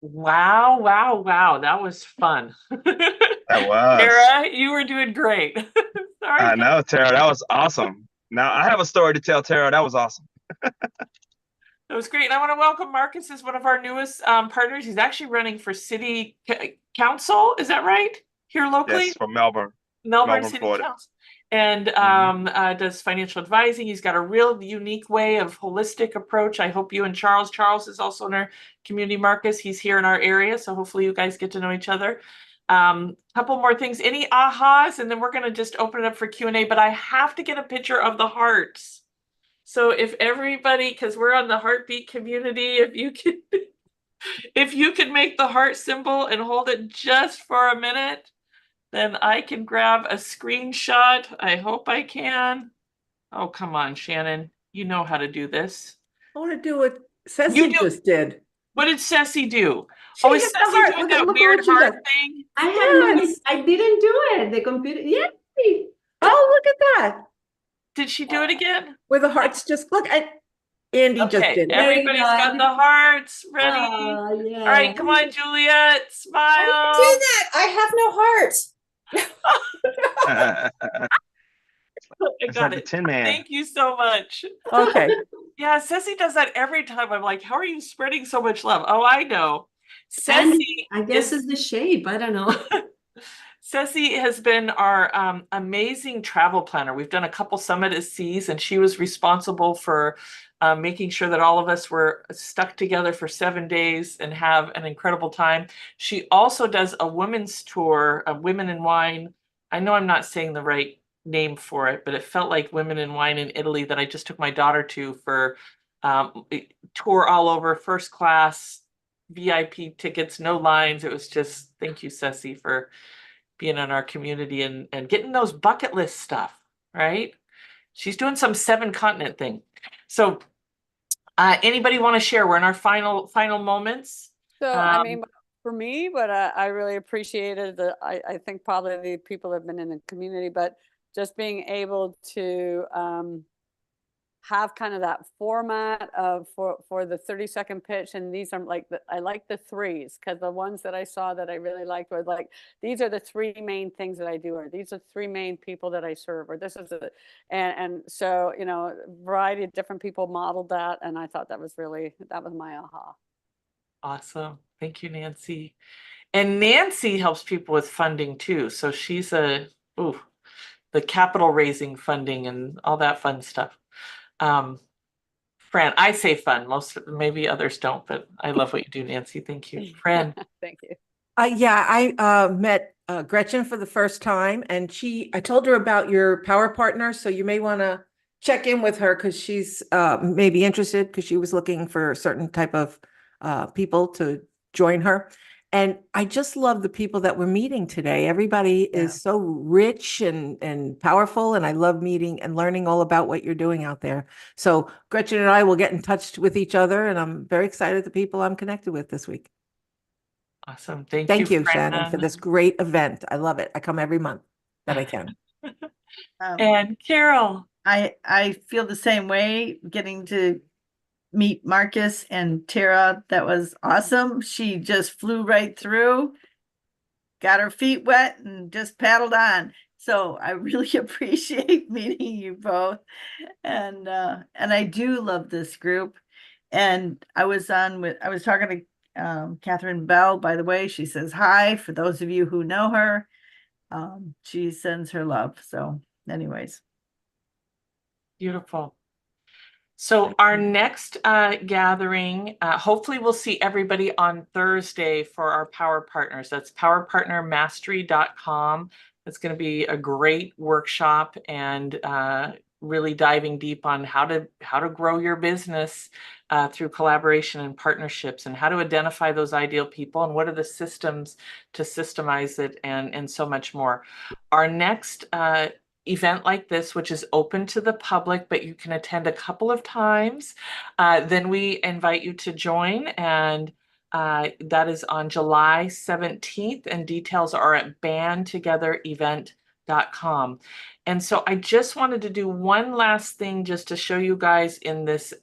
Wow, wow, wow. That was fun. That was. Tara, you were doing great. Sorry. I know, Tara. That was awesome. Now I have a story to tell, Tara. That was awesome. That was great. And I want to welcome Marcus as one of our newest partners. He's actually running for city council. Is that right? Here locally? Yes, from Melbourne, Melbourne Melbourne, City Florida. Council. And does financial advising. He's got a real unique way of holistic approach. I hope you and Charles is also in our community, Marcus. He's here in our area. So hopefully you guys get to know each other. Couple more things. Any ahas? And then we're going to just open it up for Q&A. But I have to get a picture of the hearts. So if everybody, because we're on the heartbeat community, if you could make the heart symbol and hold it just for a minute, then I can grab a screenshot. I hope I can. Oh, come on, Shannon. You know how to do this. I want to do what You Ceci do- just did. What did Ceci do? She Oh, is hit the Ceci heart. doing Look at that what weird she heart does. thing? I have Yes. I didn't do it. The computer, yay! Oh, look at that. Did she do it again? Where the hearts just look at Andy just Okay, did it. There you everybody's go. got the hearts ready. Oh, yeah. All right, come on, Juliet, I smile. didn't do that. I have no heart. I It's got like the it. Tin Man. Thank you so much. Okay. Yeah, Ceci does that every time. I'm like, how are you spreading so much love? Oh, I know. And Ceci I guess is it's the shape. I don't know. Ceci has been our amazing travel planner. We've done a couple Summit at Seas, and she was responsible for making sure that all of us were stuck together for 7 days and have an incredible time. She also does a women's tour of Women in Wine. I know I'm not saying the right name for it, but it felt like Women in Wine in Italy that I just took my daughter to for tour all over, first class, VIP tickets, no lines. It was just, thank you, Ceci, for being in our community and getting those bucket list stuff, right? She's doing some 7-continent thing. So anybody want to share? We're in our final moments. So, I mean, for me, but I really appreciated I think probably the people that have been in the community, but just being able to have kind of that format of for the 30-second pitch. And these are like, I like the threes, because the ones that I saw that I really liked was like, these are the 3 main things that I do, or these are 3 main people that I serve, or this is it. And so, you know, a variety of different people modeled that. And I thought that was my aha. Awesome. Thank you, Nancy. And Nancy helps people with funding too. So she's the capital raising funding and all that fun stuff. Fran, I say fun, maybe others don't, but I love what you do, Nancy. Thank you. Fran. Thank you. Yeah, I met Gretchen for the first time, and I told her about your power partner, so you may want to check in with her because she's maybe interested, because she was looking for a certain type of people to join her. And I just love the people that we're meeting today. Everybody is so rich and powerful, and I love meeting and learning all about what you're doing out there. So Gretchen and I will get in touch with each other, and I'm very excited the people I'm connected with this week. Awesome. Thank Thank you, Fran. Shannon, for this great event. I love it. I come every month that I can. And Carol. I feel the same way, getting to meet Marcus and Tara. That was awesome. She just flew right through, got her feet wet, and just paddled on. So I really appreciate meeting you both. And I do love this group. And I was talking to Catherine Bell, by the way. She says hi for those of you who know her. She sends her love. So anyways. Beautiful. So our next gathering, hopefully we'll see everybody on Thursday for our Power Partners. That's powerpartnermastery.com. It's going to be a great workshop and really diving deep on how to grow your business through collaboration and partnerships, and how to identify those ideal people, and what are the systems to systemize it, and so much more. Our next event like this, which is open to the public, but you can attend a couple of times, then we invite you to join, and that is on July 17th, and details are at bandtogetherevent.com. myriad.com. And so I just wanted to do one last thing just to show you guys in this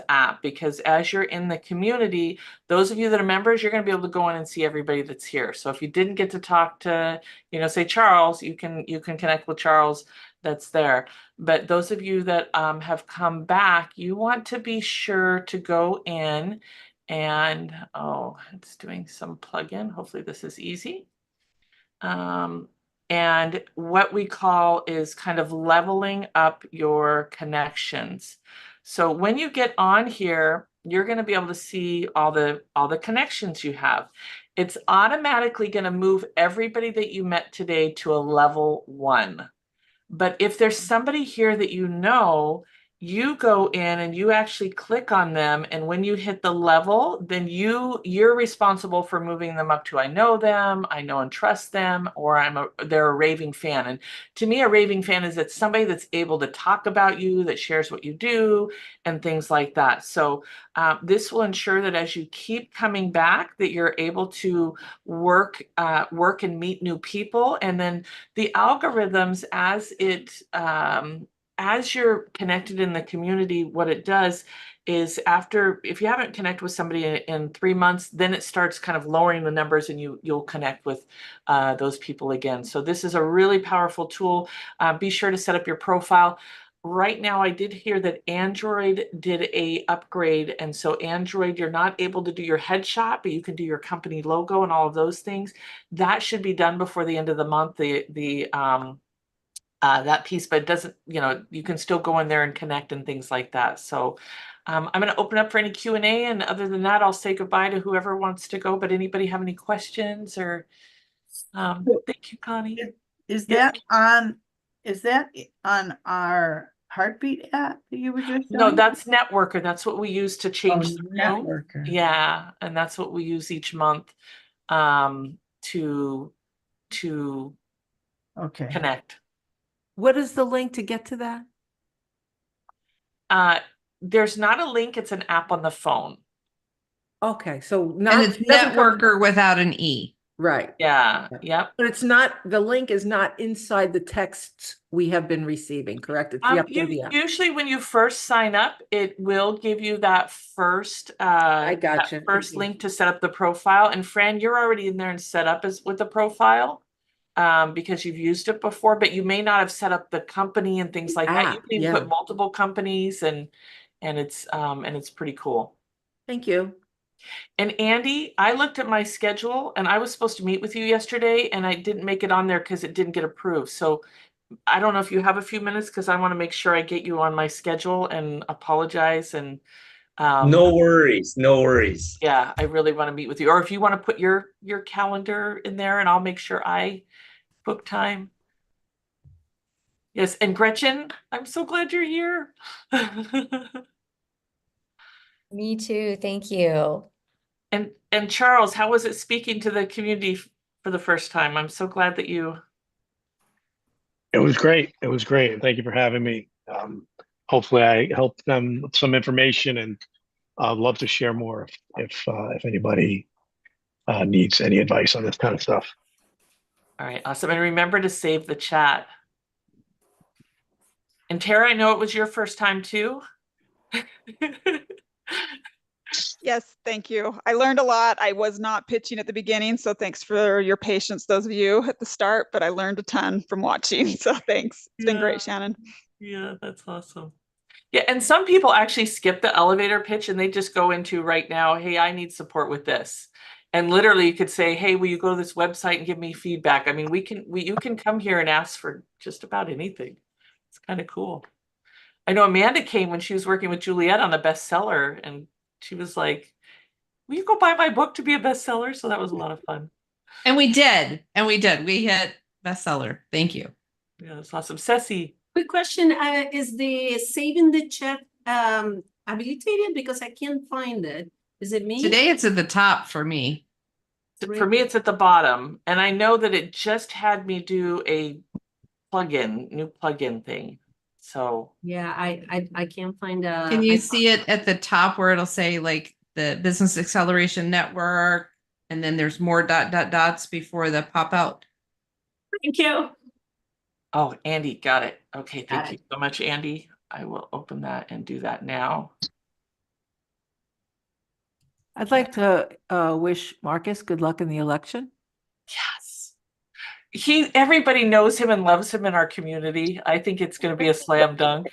app, because as you're in the community, those of you that are members, you're going to be able to go in and see everybody that's here. So if you didn't get to talk to, say Charles, you can connect with Charles that's there. But those of you that have come back, you want to be sure to go in and, oh, it's doing some plugin. Hopefully this is easy. And what we call is kind of leveling up your connections. So when you get on here, you're going to be able to see all the connections you have. It's automatically going to move everybody that you met today to a level 1. But if there's somebody here that you go in and you actually click on them, and when you hit the level, then you're responsible for moving them up to I know them, I know and trust them, or they're a raving fan. And to me, a raving fan is it's somebody that's able to talk about you, that shares what you do, and things like that. So this will ensure that as you keep coming back, that you're able to work and meet new people. And then the algorithms, as you're connected in the community, what it does is if you haven't connected with somebody in 3 months, then it starts kind of lowering the numbers, and you'll connect with those people again. So this is a really powerful tool. Be sure to set up your profile. Right now, I did hear that Android did a upgrade, and so Android, you're not able to do your headshot, but you can do your company logo and all of those things. That should be done before the end of the month. That piece, but it doesn't, you can still go in there and connect and things like that. So I'm going to open up for any Q&A, and other than that, I'll say goodbye to whoever wants to go. But anybody have any questions or? Thank you, Connie. Is Yes. that on our Heartbeat app that you were just No, showing? that's Networker. That's what we use to change the room. Networker. Yeah, and that's what we use each month to Okay. connect. What is the link to get to that? There's not a link. It's an app on the phone. Okay, so And not it's it doesn't come- networker without an E. Right. Yeah. Yep. But the link is not inside the texts we have been receiving, correct? It's the app. Usually when you first sign up, it will give you that first I gotcha. first link to set up the profile. And Fran, you're already in there and set up with the profile because you've used it before, but you may not have set up the company and things like that. You can even put multiple companies, and it's pretty cool. Thank you. And Andy, I looked at my schedule, and I was supposed to meet with you yesterday, and I didn't make it on there because it didn't get approved. So I don't know if you have a few minutes, because I want to make sure I get you on my schedule and apologize. And No worries, no worries. yeah, I really want to meet with you. Or if you want to put your calendar in there, and I'll make sure I book time. Yes, and Gretchen, I'm so glad you're here. Me too. Thank you. And Charles, how was it speaking to the community for the first time? I'm so glad that you. It was great. It was great. And thank you for having me. Hopefully I helped them with some information, and I'd love to share more if anybody needs any advice on this kind of stuff. All right, awesome. And remember to save the chat. And Tara, I know it was your first time too. Yes, thank you. I learned a lot. I was not pitching at the beginning, so thanks for your patience, those of you at the start, but I learned a ton from watching, so thanks. It's been great, Shannon. Yeah, that's awesome. Yeah, and some people actually skip the elevator pitch, and they just go into right now, hey, I need support with this. And literally you could say, hey, will you go to this website and give me feedback? I mean, you can come here and ask for just about anything. It's kind of cool. I know Amanda came when she was working with Juliet on a bestseller, and she was like, will you go buy my book to be a bestseller? So that was a lot of fun. And we did. We hit bestseller. Thank you. Yeah, that's awesome. Ceci. Quick question, is the saving the chat habilitated? Because I can't find it. Is it me? Today it's at the top for me. For me, it's at the bottom. And I know that it just had me do a new plugin thing. So yeah, I can't find Can you see it at the top where it'll say like the Business Acceleration Network, and then there's more dots before the pop out? Thank you. Oh, Andy, got it. Okay, Got thank it. you so much, Andy. I will open that and do that now. I'd like to wish Marcus good luck in the election. Yes. Everybody knows him and loves him in our community. I think it's going to be a slam dunk.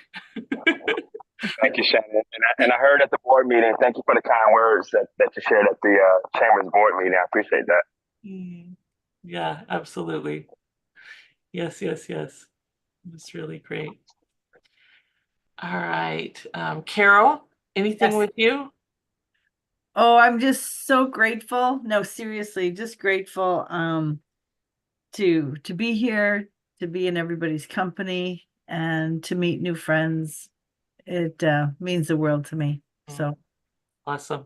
Thank you, Shannon. And I heard at the board meeting, thank you for the kind words that you shared at the Chamber's board meeting. I appreciate that. Yeah, absolutely. Yes, yes, yes. It's really great. All right. Carol, anything Yes. with you? Oh, I'm just so grateful. No, seriously, just grateful to be here, to be in everybody's company, and to meet new friends. It means the world to me. So Awesome.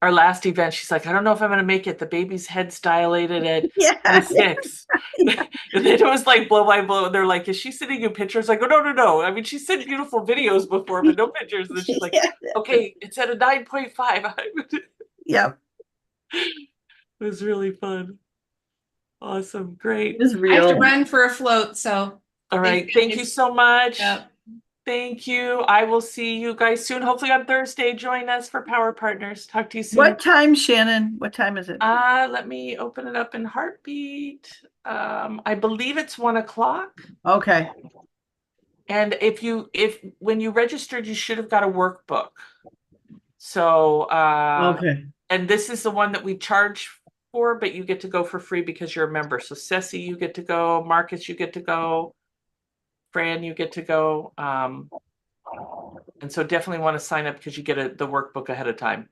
Our last event, she's like, I don't know if I'm going to make it. The baby's head's dilated at yeah, 6. And then it was like blow by blow. And they're like, is she sending you pictures? I go, no, no, no. I mean, she sent beautiful videos before, but no pictures. And then she's like, yeah. okay, it's at a 9.5. Yep. It was really fun. Awesome. Great. It was I have to real. run for a float, so. All right. Thank you so much. Yep. Thank you. I will see you guys soon. Hopefully on Thursday. Join us for Power Partners. Talk to you soon. What time, Shannon? What time is it? Let me open it up in Heartbeat. I believe it's 1 o'clock. Okay. And when you registered, you should have got a workbook. So Okay. and this is the one that we charge for, but you get to go for free because you're a member. So Ceci, you get to go. Marcus, you get to go. Fran, you get to go. And so definitely want to sign up because you get the workbook ahead of time.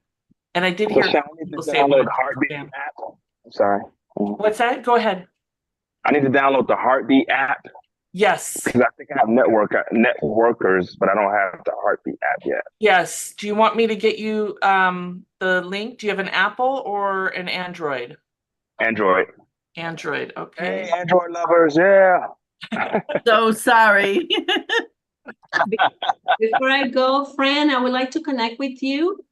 And I did hear people say it download the Heartbeat app. I'm sorry. What's that? Go ahead. I need to download the Heartbeat app. Yes. Because I think I have networkers, but I don't have the Heartbeat app yet. Yes. Do you want me to get you the link? Do you have an Apple or an Android? Android. Android. Okay. Hey, Android lovers. Yeah. So sorry. Before I go, Fran, I would like to connect with you.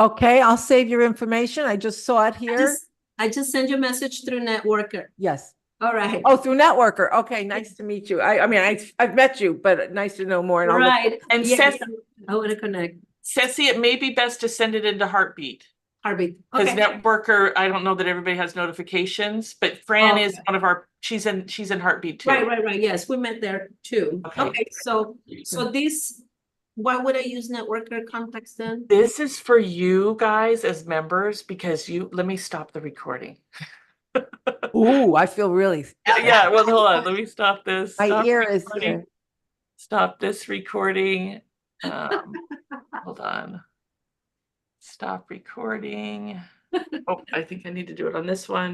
Okay, I'll save your information. I just saw it here. I just sent you a message through Networker. Yes. All right. Oh, through Networker. Okay, nice to meet you. I mean, I've met you, but nice to know more. And Right. And yes, I want to connect. Ceci, it may be best to send it into Heartbeat. Heartbeat. Because Okay. Networker, I don't know that everybody has notifications, but Fran is one of our, she's in Heartbeat too. Right. Yes, we met there too. Okay. So this, why would I use Networker contacts then? This is for you guys as members because let me stop the recording. Ooh, I feel really. Yeah, well, hold on. Let me stop this. My Stop ear is. recording. Stop this recording. Hold on. Stop recording. Oh, I think I need to do it on this one.